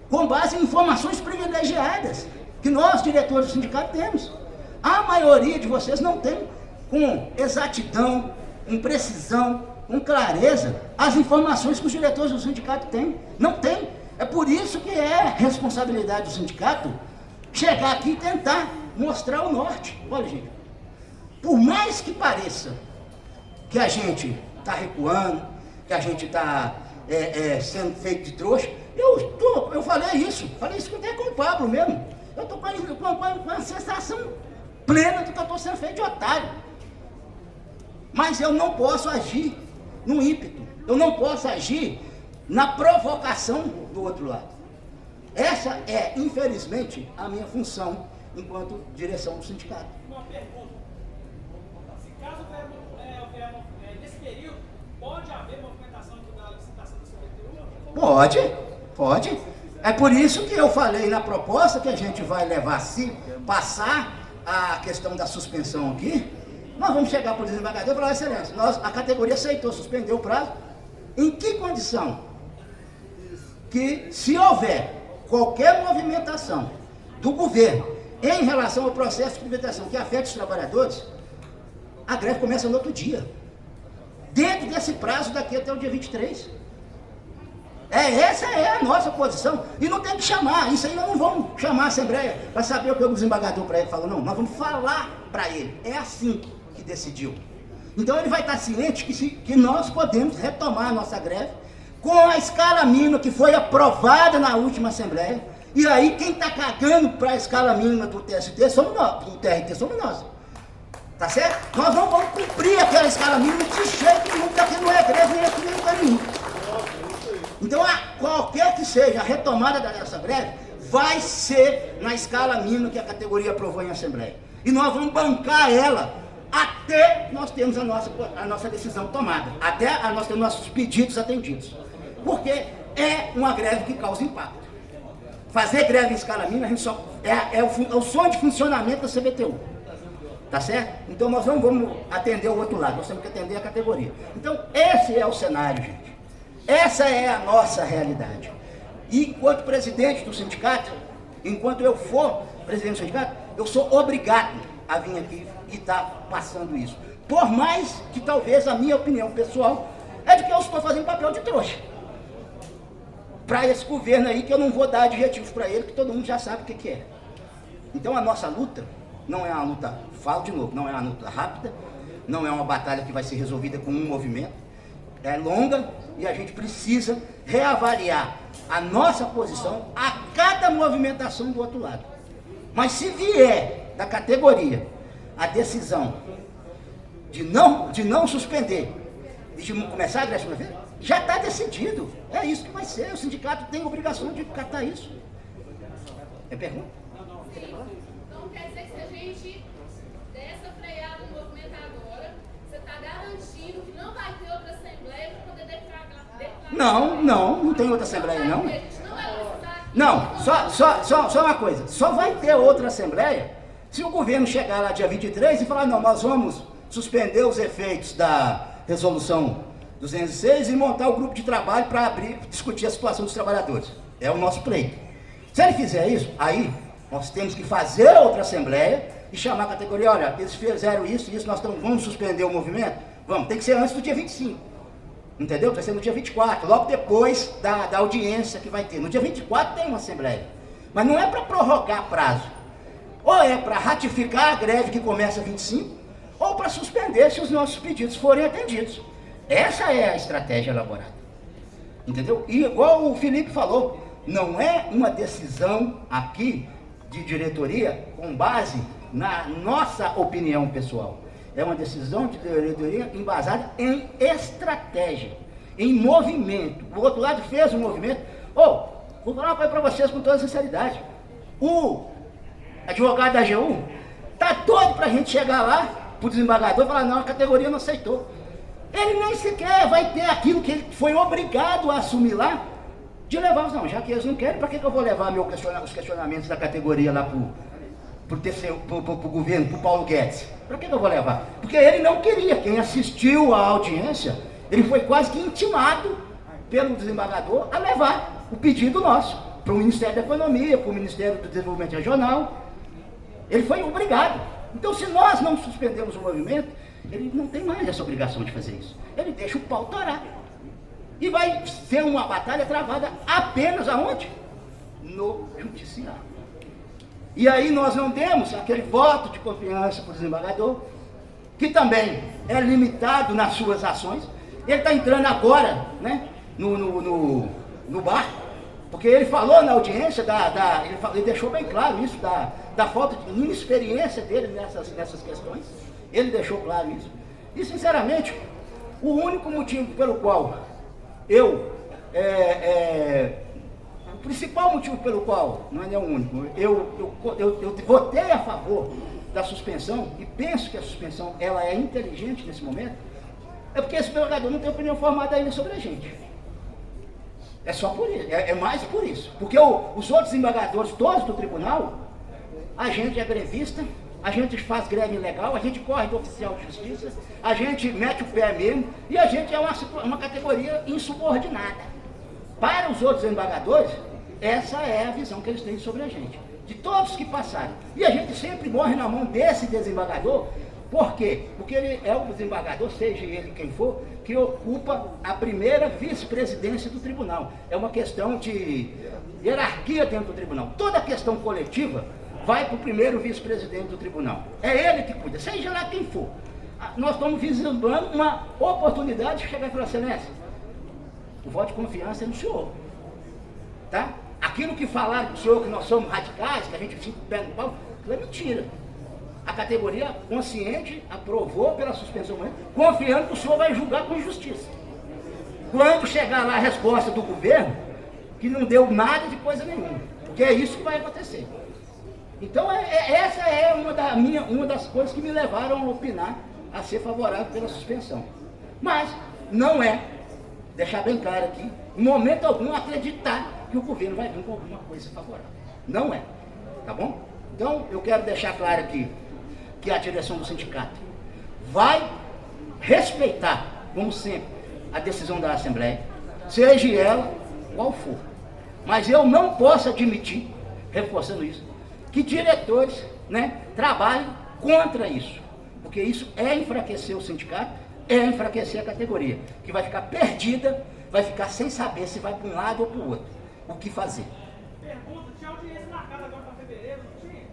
com base em informações privilegiadas que nós, diretores do sindicato, temos. A maioria de vocês não tem com exatidão, com precisão, com clareza, as informações que os diretores do sindicato têm. Não tem. É por isso que é responsabilidade do sindicato chegar aqui e tentar mostrar o norte. Olha, gente, por mais que pareça que a gente está recuando, que a gente está sendo feito de trouxa, eu falei isso até com o Pablo mesmo. Eu estou com a sensação plena de que eu estou sendo feito de otário. Mas eu não posso agir no ímpeto, eu não posso agir na provocação do outro lado. Essa é, infelizmente, a minha função enquanto direção do sindicato. Uma pergunta. Se caso houver nesse período, pode haver movimentação da licitação da CBTU? Pode. É por isso que eu falei na proposta que a gente vai levar, se passar a questão da suspensão aqui, nós vamos chegar para o desembargador e falar: excelência, a categoria aceitou suspender o prazo. Em que condição? Que se houver qualquer movimentação do governo em relação ao processo de movimentação que afete os trabalhadores, a greve começa no outro dia, dentro desse prazo daqui até o dia 23. Essa é a nossa posição, e não tem que chamar, isso aí nós não vamos chamar a Assembleia para saber o que o desembargador para ele falou, não, nós vamos falar para ele, é assim que decidiu. Então ele vai estar ciente que nós podemos retomar a nossa greve com a escala mínima que foi aprovada na última Assembleia, e aí quem está cagando para a escala mínima do TST somos nós, do TRT somos nós. Tá certo? Nós não vamos cumprir aquela escala mínima de jeito nenhum, porque aqui não é greve, nem aqui, nem lugar nenhum. Então, qualquer que seja a retomada dessa greve, vai ser na escala mínima que a categoria aprovou em Assembleia. E nós vamos bancar ela até nós termos a nossa decisão tomada, até nós termos nossos pedidos atendidos. Porque é uma greve que causa impacto. Fazer greve em escala mínima, a gente só é o sonho de funcionamento da CBTU. Tá certo? Então nós não vamos atender o outro lado, nós temos que atender a categoria. Então esse é o cenário, gente. Essa é a nossa realidade. E enquanto presidente do sindicato, enquanto eu for presidente do sindicato, eu sou obrigado a vir aqui e estar passando isso. Por mais que talvez a minha opinião pessoal é de que eu estou fazendo papel de trouxa para esse governo aí, que eu não vou dar adjetivos para ele, que todo mundo já sabe o que é. Então a nossa luta não é uma luta, falo de novo, não é uma luta rápida, não é uma batalha que vai ser resolvida com um movimento, é longa e a gente precisa reavaliar a nossa posição a cada movimentação do outro lado. Mas se vier da categoria a decisão de não suspender e de começar a greve, já está decidido, é isso que vai ser, o sindicato tem a obrigação de catar isso. É pergunta? Então quer dizer que se a gente der essa freada no movimento agora, você está garantindo que não vai ter outra Assembleia para poder declarar? Não tem outra Assembleia, não. Não, só uma coisa, só vai ter outra Assembleia se o governo chegar lá dia 23 e falar: não, nós vamos suspender os efeitos da resolução 206 e montar o grupo de trabalho para discutir a situação dos trabalhadores. É o nosso pleito. Se ele fizer isso, aí nós temos que fazer outra Assembleia e chamar a categoria: olha, eles fizeram isso, nós vamos suspender o movimento? Vamos, tem que ser antes do dia 25. Entendeu? Vai ser no dia 24, logo depois da audiência que vai ter. No dia 24 tem uma Assembleia. Mas não é para prorrogar prazo. Ou ou é para ratificar a greve que começa 25, ou para suspender se os nossos pedidos forem atendidos. Essa é a estratégia elaborada. Entendeu? E igual o Felipe falou, não é uma decisão aqui de diretoria com base na nossa opinião pessoal. É uma decisão de diretoria embasada em estratégia, em movimento. O outro lado fez um movimento. Vou falar uma coisa para vocês com toda sinceridade. O advogado da AGU tá doido para a gente chegar lá, para o desembargador, e falar, não, a categoria não aceitou. Ele nem sequer vai ter aquilo que ele foi obrigado a assumir lá, de levar, não, já que eles não querem, para que eu vou levar os questionamentos da categoria lá pro governo, pro Paulo Guedes? Para que eu vou levar? Porque ele não queria. Quem assistiu à audiência, ele foi quase que intimado pelo desembargador a levar o pedido nosso para o Ministério da Economia, para o Ministério do Desenvolvimento Regional. Ele foi obrigado. Então, se nós não suspendemos o movimento, ele não tem mais essa obrigação de fazer isso. Ele deixa o pau torar. E vai ser uma batalha travada apenas aonde? No judiciário. E aí nós não temos aquele voto de confiança para o desembargador, que também é limitado nas suas ações. Ele está entrando agora, né, no barco, porque ele falou na audiência, ele deixou bem claro isso, da falta de inexperiência dele nessas questões. Ele deixou claro isso. E, sinceramente, o único motivo pelo qual o principal motivo pelo qual, não é o único, eu votei a favor da suspensão e penso que a suspensão ela é inteligente nesse momento, é porque esse jogador não tem opinião formada ainda sobre a gente. É só por isso, é mais por isso. Porque os outros desembargadores, todos do tribunal, a gente é grevista, a gente faz greve ilegal, a gente corre do oficial de justiça, a gente mete o pé mesmo, e a gente é uma categoria insubordinada. Para os outros desembargadores, essa é a visão que eles têm sobre a gente, de todos que passaram. E a gente sempre morre na mão desse desembargador. Por quê? Porque ele é o desembargador, seja ele quem for, que ocupa a primeira vice-presidência do tribunal. É uma questão de hierarquia dentro do tribunal. Toda questão coletiva vai para o primeiro vice-presidente do tribunal. É ele que cuida, seja lá quem for. Nós estamos vislumbrando uma oportunidade de chegar e falar, excelência, o voto de confiança é no senhor. Tá? Aquilo que falaram para o senhor que nós somos radicais, que a gente fica pé no pau, aquilo é mentira. A categoria consciente aprovou pela suspensão, confiando que o senhor vai julgar com justiça. Quando chegar lá a resposta do governo, que não deu nada de coisa nenhuma, porque é isso que vai acontecer. Então essa é uma das coisas que me levaram a opinar a ser favorável pela suspensão. Mas não é, deixar bem claro aqui, em momento algum acreditar que o governo vai vir com alguma coisa favorável. Não é, tá bom? Então eu quero deixar claro aqui que a direção do sindicato vai respeitar, como sempre, a decisão da Assembleia, seja ela qual for. Mas eu não posso admitir, reforçando isso, que diretores, né, trabalhem contra isso. Porque isso é enfraquecer o sindicato, é enfraquecer a categoria, que vai ficar perdida, vai ficar sem saber se vai para um lado ou para o outro. O que fazer? Pergunta, tinha audiência marcada agora para fevereiro, não tinha?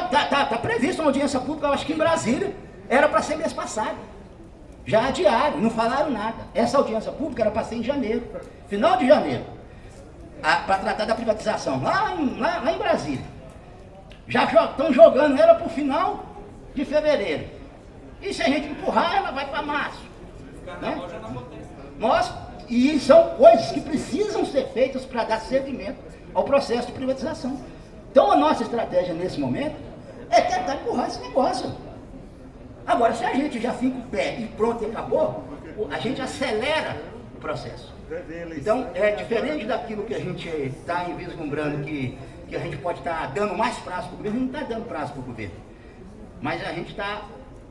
Tá prevista uma audiência pública, eu acho que em Brasília, era para ser mês passado. Já adiaram, não falaram nada. Essa audiência pública era para ser em janeiro, final de janeiro, para tratar da privatização, lá em Brasília. Já estão jogando ela para o final de fevereiro. E se a gente empurrar, ela vai para março. Né? E são coisas que precisam ser feitas para dar seguimento ao processo de privatização. Então a nossa estratégia nesse momento é tentar empurrar esse negócio. Agora, se a gente já fica o pé e pronto e acabou, a gente acelera o processo. Então, é diferente daquilo que a gente está vislumbrando, que a gente pode estar dando mais prazo para o governo, não está dando prazo para o governo. Mas a gente está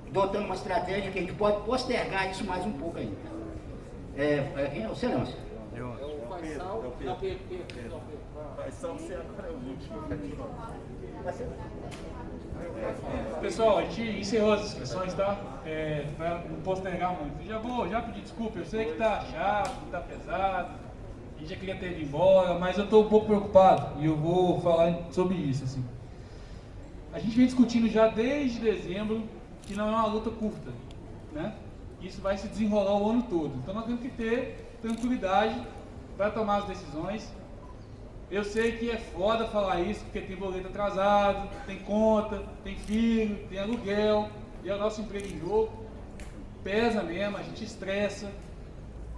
adotando uma estratégia que a gente pode postergar isso mais um pouco ainda. Quem é o Celêncio? Pessoal, a gente encerrou as inscrições, tá? Para não postergar muito. Já pedi desculpa, eu sei que tá chato, que tá pesado, a gente já queria ter ido embora, mas eu tô um pouco preocupado e eu vou falar sobre isso, assim. a gente vem discutindo já desde dezembro que não é uma luta curta, né? Isso vai se desenrolar o ano todo. Então nós temos que ter tranquilidade para tomar as decisões. Eu sei que é foda falar isso, porque tem boleto atrasado, tem conta, tem filho, tem aluguel, e é o nosso emprego em jogo. Pesa mesmo, a gente estressa.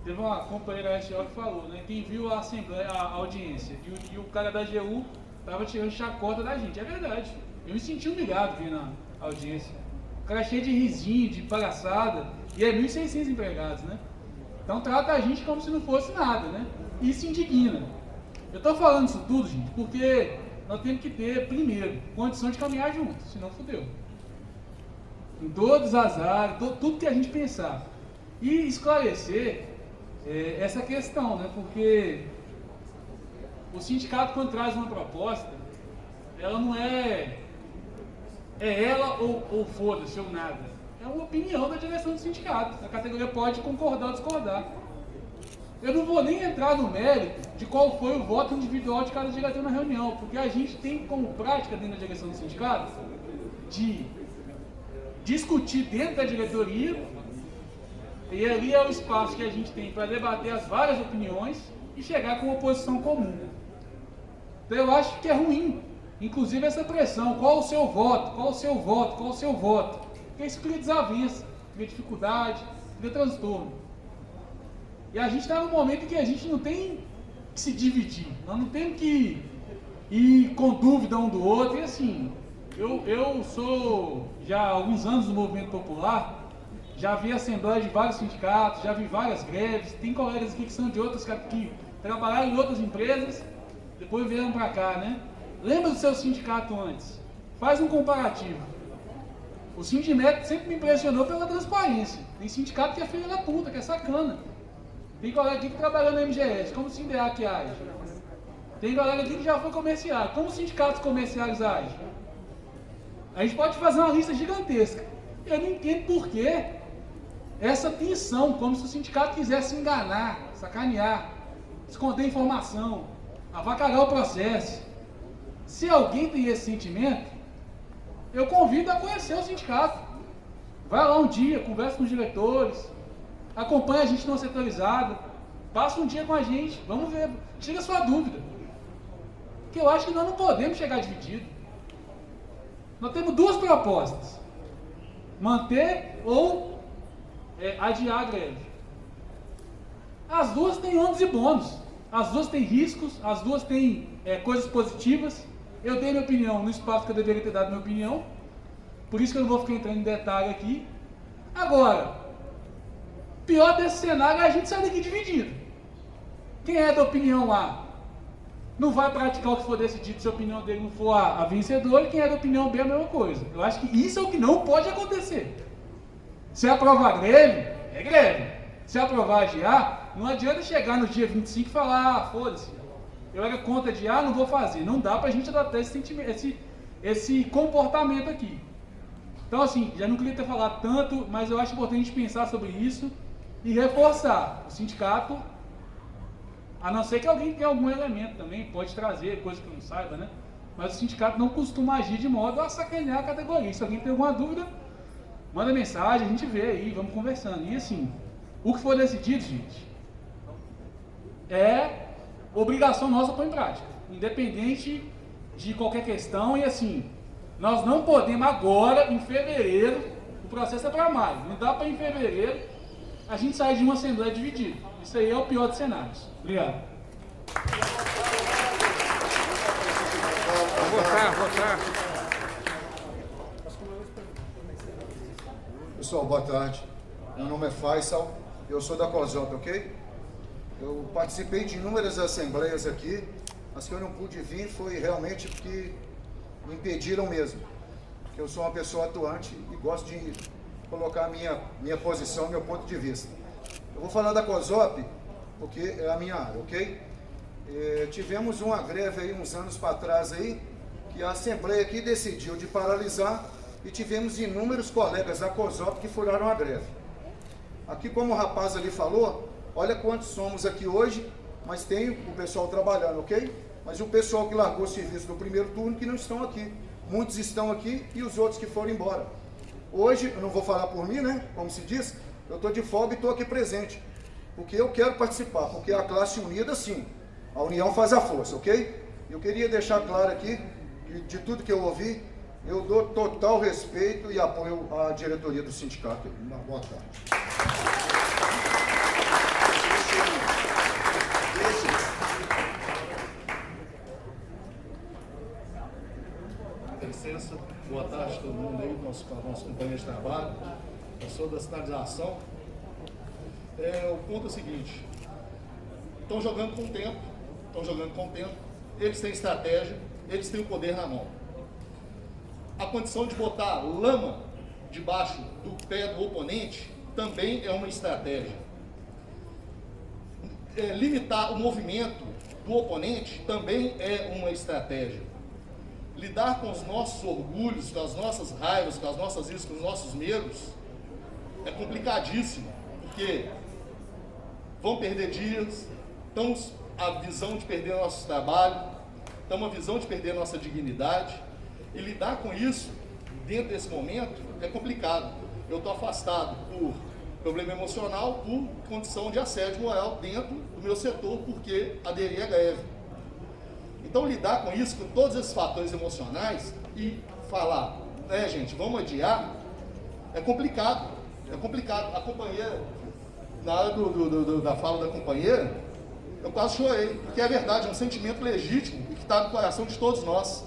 Teve uma companheira SO que falou, né? Quem viu a assembleia, a audiência, e o cara da AGU tava tirando chacota da gente. É verdade. Eu me senti humilhado vendo a audiência. O cara cheio de risinho, de palhaçada, e é 1.600 empregados, né? Então trata a gente como se não fosse nada, né? E se indigna. Eu tô falando isso tudo, gente, porque nós temos que ter, primeiro, condição de caminhar junto, senão fudeu. Em todas as áreas, tudo que a gente pensar. E esclarecer essa questão, né? Porque o sindicato, quando traz uma proposta, ela não é ela ou foda-se ou nada. É uma opinião da direção do sindicato. A categoria pode concordar ou discordar. Eu não vou nem entrar no mérito de qual foi o voto individual de cada diretor na reunião, porque a gente tem como prática dentro da direção do sindicato de discutir dentro da diretoria, e ali é o espaço que a gente tem para debater as várias opiniões e chegar com uma posição comum. Então eu acho que é ruim, inclusive essa pressão, qual o seu voto, qual o seu voto, qual o seu voto, porque isso cria desavença, cria dificuldade, cria transtorno. E a gente está num momento em que a gente não tem que se dividir, nós não temos que ir com dúvida um do outro. E assim, eu sou já há alguns anos no movimento popular, já vi assembleia de vários sindicatos, já vi várias greves, tem colegas aqui que são de outras, que trabalharam em outras empresas, depois vieram para cá, né? Lembra do seu sindicato antes, faz um comparativo. O Sindimet sempre me impressionou pela transparência. Tem sindicato que é filho da puta, que é sacana. Tem colega aqui que trabalhou na MGS, como o Sindiac age. Tem colega aqui que já foi comercial, como os sindicatos comerciais agem. A gente pode fazer uma lista gigantesca. Eu não entendo por que essa tensão, como se o sindicato quisesse enganar, sacanear, esconder informação, avacalhar o processo. Se alguém tem esse sentimento, eu convido a conhecer o sindicato. Vai lá um dia, conversa com os diretores, acompanha a gente não setorizado, passa um dia com a gente, vamos ver, tira a sua dúvida. Porque eu acho que nós não podemos chegar dividido. Nós temos duas propostas: manter ou adiar a greve. As duas têm ônus e bônus, as duas têm riscos, as duas têm coisas positivas. Eu dei minha opinião no espaço que eu deveria ter dado minha opinião, por isso que eu não vou ficar entrando em detalhe aqui. Agora, pior desse cenário é a gente sair daqui dividido. Quem é da opinião A não vai praticar o que for decidido se a opinião dele não for a vencedora, e quem é da opinião B é a mesma coisa. Eu acho que isso é o que não pode acontecer. Se aprovar greve, é greve. Se aprovar adiar, não adianta chegar no dia 25 e falar, foda-se, eu era contra adiar, não vou fazer. Não dá pra gente adotar esse comportamento aqui. Então assim, já não queria ter falado tanto, mas eu acho importante a gente pensar sobre isso e reforçar. O sindicato, a não ser que alguém tenha algum elemento também, pode trazer coisa que eu não saiba, né? Mas o sindicato não costuma agir de modo a sacanear a categoria. Se alguém tem alguma dúvida, manda mensagem, a gente vê aí, vamos conversando. E assim, o que for decidido, gente, é obrigação nossa pôr em prática, independente de qualquer questão. E assim, nós não podemos agora, em fevereiro, o processo é para maio, não dá para em fevereiro a gente sair de uma assembleia dividida. Isso aí é o pior dos cenários. Obrigado. Vou votar. Pessoal, boa tarde. Meu nome é Faisal, eu sou da COSOP, ok? Eu participei de inúmeras assembleias aqui, mas que eu não pude vir foi realmente porque me impediram mesmo. Porque eu sou uma pessoa atuante e gosto de colocar a minha posição, meu ponto de vista. Eu vou falar da COSOP, porque é a minha área, ok? Tivemos uma greve aí uns anos para trás aí, que a Assembleia aqui decidiu de paralisar e tivemos inúmeros colegas da COSOP que furaram a greve. Aqui, como o rapaz ali falou, olha quantos somos aqui hoje, mas tem o pessoal trabalhando, ok? Mas o pessoal que largou o serviço no primeiro turno que não estão aqui. muitos estão aqui e os outros que foram embora. Hoje, eu não vou falar por mim, né? Como se diz, eu estou de folga e estou aqui presente. Porque eu quero participar, porque a classe unida, sim. A união faz a força, ok? Eu queria deixar claro aqui, que de tudo que eu ouvi, eu dou total respeito e apoio à diretoria do sindicato. Uma boa tarde. Com licença, boa tarde a todo mundo aí, nossos companheiros de trabalho. Eu sou da sinalização. O ponto é o seguinte: estão jogando com o tempo, eles têm estratégia, eles têm o poder na mão. A condição de botar lama debaixo do pé do oponente também é uma estratégia. Limitar o movimento do oponente também é uma estratégia. Lidar com os nossos orgulhos, com as nossas raivas, com as nossas iscas, com os nossos medos, é complicadíssimo, porque vão perder dias, estamos a visão de perder nosso trabalho, estamos a visão de perder nossa dignidade, e lidar com isso, dentro desse momento, é complicado. Eu estou afastado por problema emocional, por condição de assédio moral dentro do meu setor, porque aderi à greve. Então, lidar com isso, com todos esses fatores emocionais, e falar, gente, vamos adiar, é complicado. É complicado. A companheira, na hora da fala da companheira, eu quase chorei, porque é verdade, é um sentimento legítimo e que está no coração de todos nós.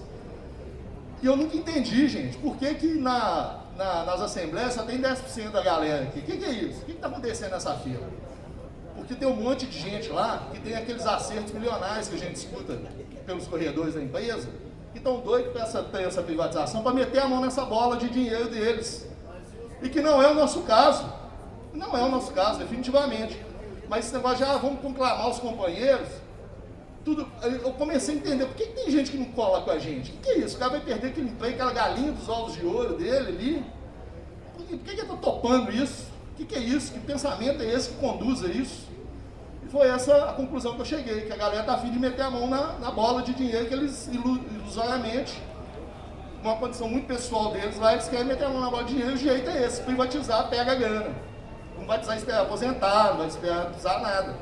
E eu nunca entendi, gente, por que nas assembleias só tem 10% da galera aqui. O que é isso? O que está acontecendo nessa fila? Porque tem um monte de gente lá que tem aqueles acertos milionários que a gente escuta pelos corredores da empresa, que estão doidos para essa privatização, para meter a mão nessa bola de dinheiro deles. E que não é o nosso caso. Não é o nosso caso, definitivamente. Mas esse negócio já vamos conclamar os companheiros. Tudo, eu comecei a entender por que tem gente que não cola com a gente. O que é isso? O cara vai perder aquele emprego, aquela galinha dos ovos de ouro dele ali. Por que eu estou topando isso? O que é isso? Que pensamento é esse que conduz a isso? E foi essa a conclusão que eu cheguei, que a galera está a fim de meter a mão na bola de dinheiro que eles ilusoriamente, uma condição muito pessoal deles lá, eles querem meter a mão na bola de dinheiro, e o jeito é esse, privatizar, pega a grana. Não vai precisar esperar aposentar, não vai precisar nada.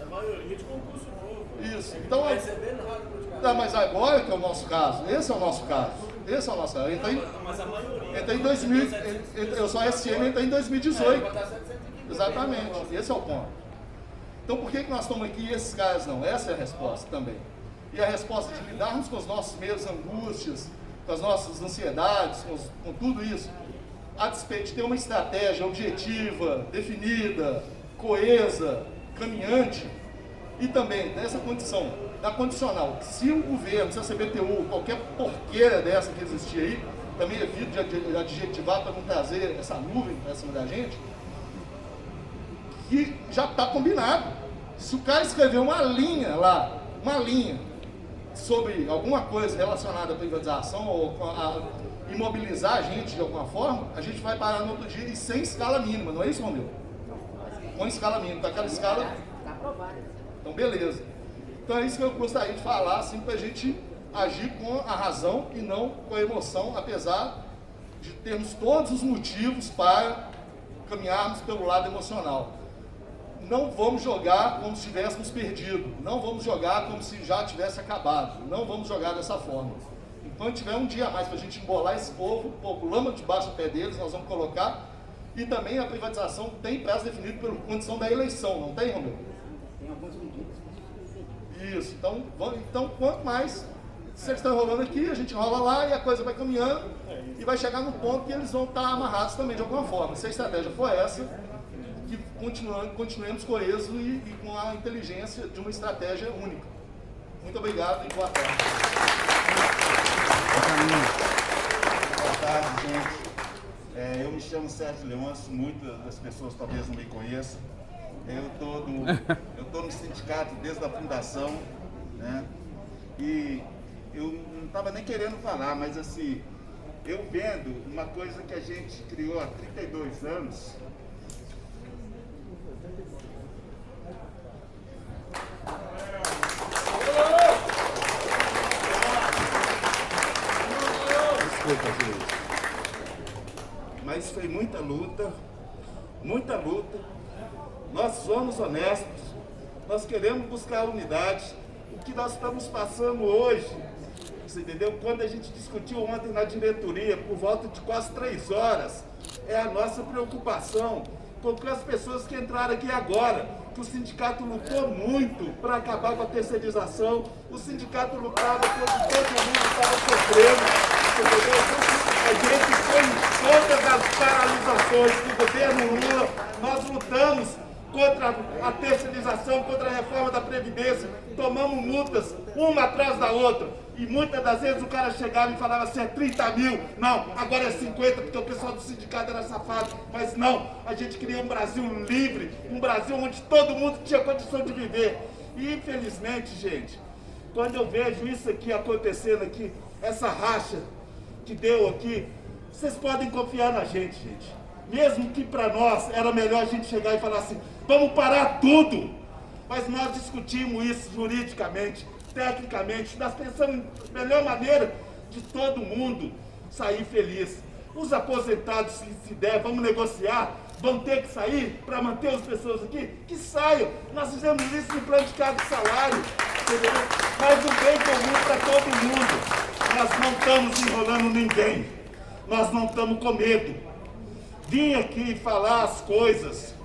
A maioria de concurso novo. Isso. Então, não vai receber nada. Tá, mas agora que é o nosso caso, esse é o nosso caso. Esse é o nosso caso. Mas a maioria. Entra em 2000, eu só esse ano entra em 2018. Exatamente, esse é o ponto. Então por que nós estamos aqui e esses caras não? Essa é a resposta também. E a resposta de lidarmos com os nossos medos, angústias, com as nossas ansiedades, com tudo isso, a despeito de ter uma estratégia objetiva, definida, coesa, caminhante, e também dessa condição, da condicional, que se o governo, se a CBTU, qualquer porqueira dessa que existia aí, também evito de adjetivar para não trazer essa nuvem para cima da gente, que já está combinado. Se o cara escrever uma linha lá, sobre alguma coisa relacionada à privatização ou a imobilizar a gente de alguma forma, a gente vai parar no outro dia e sem escala mínima, não é isso, Romeu? Com escala mínima, com aquela escala... Está aprovado. Então, beleza. Então é isso que eu gostaria de falar, assim, para a gente agir com a razão e não com a emoção, apesar de termos todos os motivos para caminharmos pelo lado emocional. Não vamos jogar como se tivéssemos perdido, não vamos jogar como se já tivesse acabado, não vamos jogar dessa forma. Enquanto tiver um dia a mais para a gente embolar esse povo, lama debaixo do pé deles, nós vamos colocar. E também a privatização tem prazo definido pela condição da eleição, não tem, Romeu? Tem algumas medidas. Isso, então quanto mais, se eles estão enrolando aqui, a gente enrola lá e a coisa vai caminhando e vai chegar no ponto que eles vão estar amarrados também de alguma forma. Se a estratégia for essa, que continuemos coesos e com a inteligência de uma estratégia única. Muito obrigado e boa tarde. Boa tarde, gente. Eu me chamo Sérgio Leôncio, muitas das pessoas talvez não me conheçam. Eu estou no sindicato desde a fundação, né? E eu não estava nem querendo falar, mas assim, eu vendo uma coisa que a gente criou há 32 anos, fazer isso. Mas foi muita luta, muita luta. Nós somos honestos, nós queremos buscar a unidade. O que nós estamos passando hoje, você entendeu? Quando a gente discutiu ontem na diretoria, por volta de quase 3 horas, é a nossa preocupação com as pessoas que entraram aqui agora, que o sindicato lutou muito para acabar com a terceirização, o sindicato lutava quando todo mundo estava sofrendo, entendeu? A gente foi em todas as paralisações do governo Lula, nós lutamos contra a terceirização, contra a reforma da Previdência, tomamos multas, uma atrás da outra, e muitas das vezes o cara chegava e falava assim, é 30 mil, não, agora é 50, porque o pessoal do sindicato era safado, mas não, a gente queria um Brasil livre, um Brasil onde todo mundo tinha condição de viver, e infelizmente, gente, quando eu vejo isso aqui acontecendo aqui, essa racha que deu aqui, vocês podem confiar na gente, gente. Mesmo que para nós era melhor a gente chegar e falar assim, vamos parar tudo. Mas nós discutimos isso juridicamente, tecnicamente, nós pensamos na melhor maneira de todo mundo sair feliz. Os aposentados, se der, vamos negociar, vão ter que sair para manter as pessoas aqui, que saiam. Nós fizemos isso no plano de cargo de salário, entendeu? Mas o bem comum para todo mundo. Nós não estamos enrolando ninguém, nós não estamos com medo. Vim aqui falar as coisas,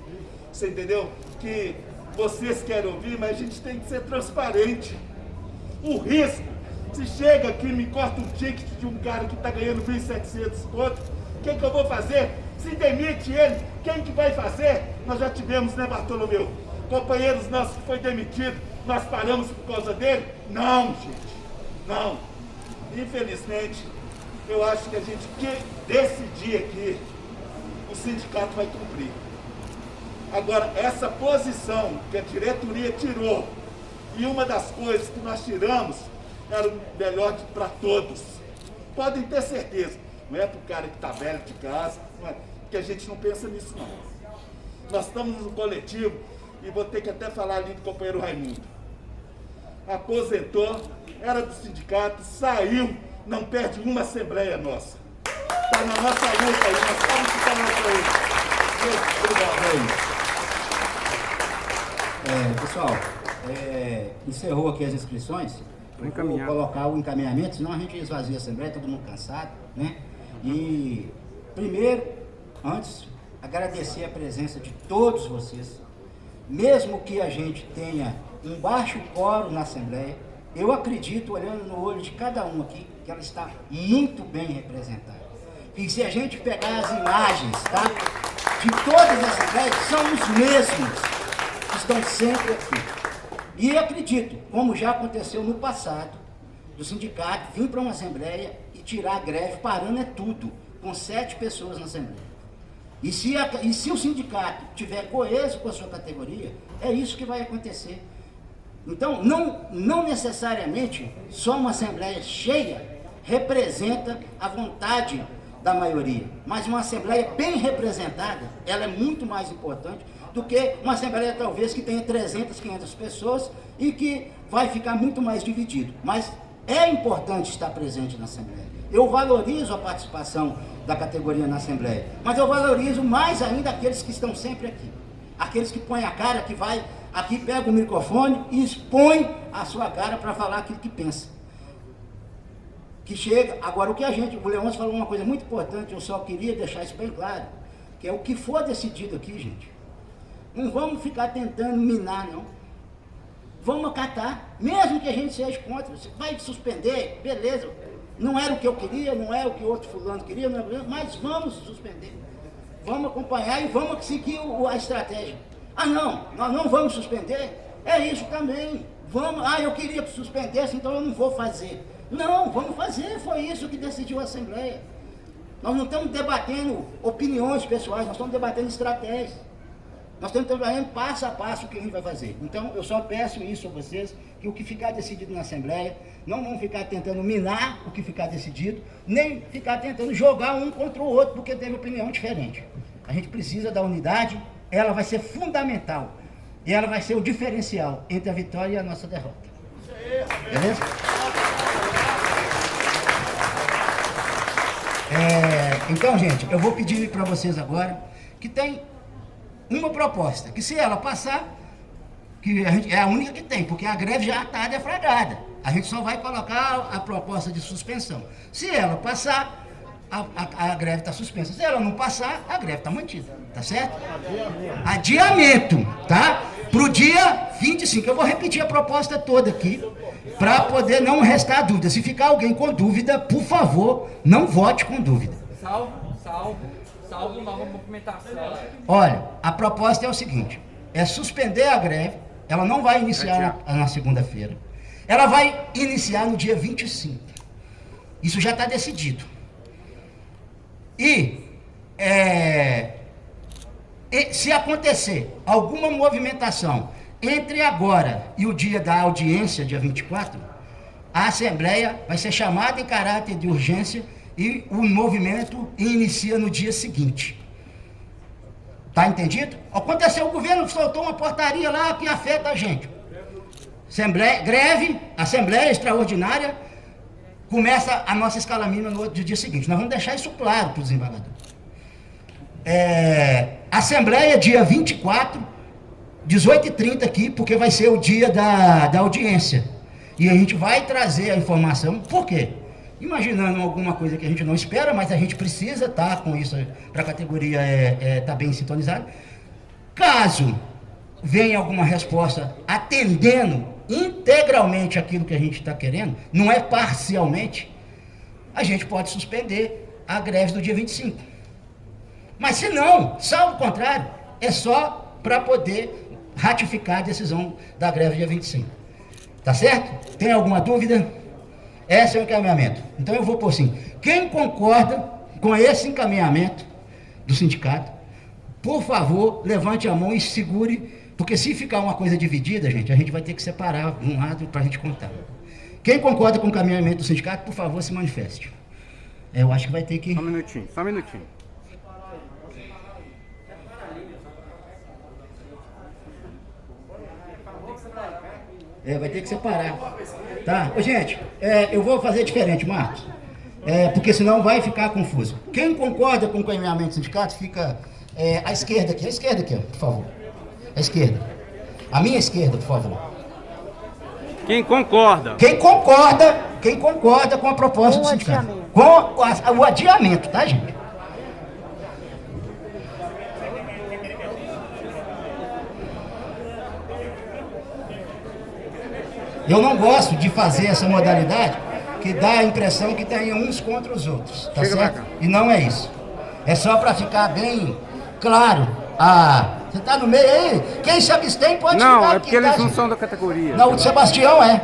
você entendeu? Que vocês querem ouvir, mas a gente tem que ser transparente. O risco, se chega aqui e me corta um ticket de um cara que está ganhando 1.700 conto, o que eu vou fazer? Se demite ele, quem que vai fazer? Nós já tivemos, né, Bartolomeu? Companheiros nossos que foi demitido, nós paramos por causa dele? Não, gente, não. Infelizmente, eu acho que a gente decidir aqui, o sindicato vai cumprir. Agora, essa posição que a diretoria tirou, e uma das coisas que nós tiramos, era o melhor para todos. Podem ter certeza, não é para o cara que está velho de casa, não é, porque a gente não pensa nisso não. Nós estamos no coletivo, e vou ter que até falar ali do companheiro Raimundo. Aposentou, era do sindicato, saiu, não perde uma assembleia nossa. Está na nossa luta aí, nós estamos ficando aí. Obrigado aí. Pessoal, encerrou aqui as inscrições. Eu vou colocar o encaminhamento, senão a gente esvazia a assembleia, todo mundo cansado, né? E primeiro, antes, agradecer a presença de todos vocês. Mesmo que a gente tenha um baixo quórum na assembleia, eu acredito, olhando no olho de cada um aqui, que ela está muito bem representada. E se a gente pegar as imagens, tá, de todas as assembleias, são os mesmos que estão sempre aqui. E eu acredito, como já aconteceu no passado, do sindicato vir para uma assembleia e tirar a greve, parando é tudo, com 7 pessoas na assembleia. E se o sindicato tiver coeso com a sua categoria, é isso que vai acontecer. Então, não necessariamente só uma assembleia cheia representa a vontade da maioria, mas uma assembleia bem representada, ela é muito mais importante do que uma assembleia talvez que tenha 300, 500 pessoas e que vai ficar muito mais dividido. Mas é importante estar presente na assembleia. Eu valorizo a participação da categoria na assembleia, mas eu valorizo mais ainda aqueles que estão sempre aqui. Aqueles que põem a cara, que vai aqui, pega o microfone e expõe a sua cara para falar aquilo que pensa. Que chega, agora o Leôncio falou uma coisa muito importante, eu só queria deixar isso bem claro, que é o que for decidido aqui, gente. Não vamos ficar tentando minar, não. Vamos acatar, mesmo que a gente seja contra. Você vai suspender, beleza. Não era o que eu queria, não é o que outro fulano queria, mas vamos suspender. Vamos acompanhar e vamos seguir a estratégia. Ah, não, nós não vamos suspender. É isso também. Vamos, eu queria que suspendesse, então eu não vou fazer. Não, vamos fazer, foi isso que decidiu a Assembleia. Nós não estamos debatendo opiniões pessoais, nós estamos debatendo estratégias. Nós estamos trabalhando passo a passo o que a gente vai fazer. Então, eu só peço isso a vocês, que o que ficar decidido na Assembleia, não vão ficar tentando minar o que ficar decidido, nem ficar tentando jogar um contra o outro, porque teve opinião diferente. A gente precisa da unidade, ela vai ser fundamental, e ela vai ser o diferencial entre a vitória e a nossa derrota. Beleza? Então, gente, eu vou pedir para vocês agora que tem uma proposta, que se ela passar, que é a única que tem, porque a greve já está deflagrada. A gente só vai colocar a proposta de suspensão. Se ela passar, a greve está suspensa. Se ela não passar, a greve está mantida. Tá certo? Adiamento, tá? Para o dia 25. Eu vou repetir a proposta toda aqui, para poder não restar dúvida. Se ficar alguém com dúvida, por favor, não vote com dúvida. Salvo nova movimentação. Olha, a proposta é o seguinte, é suspender a greve, ela não vai iniciar na segunda-feira, ela vai iniciar no dia 25. Isso já está decidido. E se acontecer alguma movimentação entre agora e o dia da audiência, dia 24, a Assembleia vai ser chamada em caráter de urgência e o movimento inicia no dia seguinte. Tá entendido? Aconteceu, o governo soltou uma portaria lá que afeta a gente. Greve, Assembleia Extraordinária, começa a nossa escala mínima no dia seguinte. Nós vamos deixar isso claro para os desembargadores. Assembleia dia 24, 18h30 aqui, porque vai ser o dia da audiência. E a gente vai trazer a informação. Por quê? Imaginando alguma coisa que a gente não espera, mas a gente precisa estar com isso para a categoria estar bem sintonizada. Caso venha alguma resposta atendendo integralmente aquilo que a gente está querendo, não é parcialmente, a gente pode suspender a greve do dia 25. Mas se não, salvo o contrário, é só para poder ratificar a decisão da greve dia 25. Tá certo? Tem alguma dúvida? Esse é o encaminhamento. Então eu vou pôr assim, quem concorda com esse encaminhamento do sindicato, por favor, levante a mão e segure, porque se ficar uma coisa dividida, gente, a gente vai ter que separar um lado para a gente contar. Quem concorda com o encaminhamento do sindicato, por favor, se manifeste. Eu acho que vai ter que... Só um minutinho. Vai ter que separar. Tá? Ô, gente, eu vou fazer diferente, Marcos. Porque senão vai ficar confuso. Quem concorda com o encaminhamento do sindicato, fica à esquerda aqui. À esquerda aqui, ó, por favor. À esquerda. A minha esquerda, por favor. Quem concorda? Quem concorda com a proposta do sindicato. Com o adiamento, tá, gente? Eu não gosto de fazer essa modalidade que dá a impressão que tem uns contra os outros, tá certo? E não é isso. É só para ficar bem claro. Você tá no meio aí? Quem se abstém pode ficar aqui. Não, é porque eles não são da categoria. Não, o Sebastião é.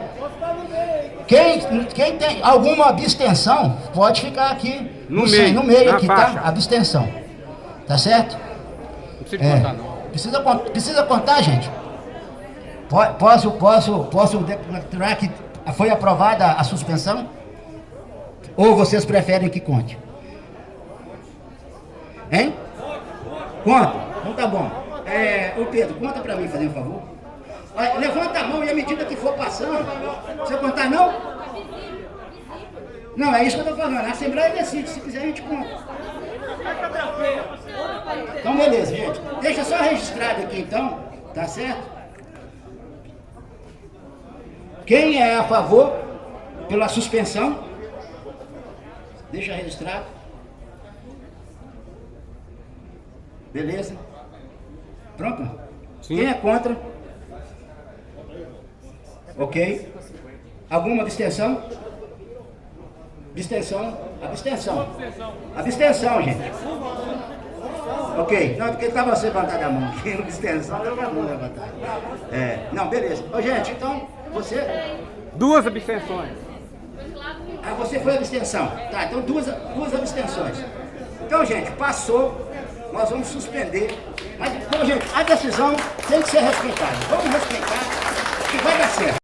Quem tem alguma abstenção, pode ficar aqui no meio aqui, tá? Abstenção. Tá certo? Não precisa contar, não. Precisa contar, gente? Posso declarar que foi aprovada a suspensão? Ou vocês preferem que conte? Hein? Conta? Então tá bom. Ô Pedro, conta pra mim, fazer um favor. Levanta a mão e à medida que for passando, você contar não? Não, é isso que eu tô falando. A Assembleia decide, se quiser a gente conta. Então beleza, gente. Deixa só registrado aqui então, tá certo? Quem é a favor pela suspensão? Deixa registrado. Beleza? Pronto? Sim. Quem é contra? Ok. Alguma abstenção? Abstenção, gente. Ok. Não, porque estava você levantado a mão. Abstenção, levanta a mão levantada. Não, beleza. Ô, gente, então, você... Duas abstenções. Você foi abstenção. Tá, então duas abstenções. Então, gente, passou. Nós vamos suspender. Mas, então, gente, a decisão tem que ser respeitada. Vamos respeitar que vai dar certo.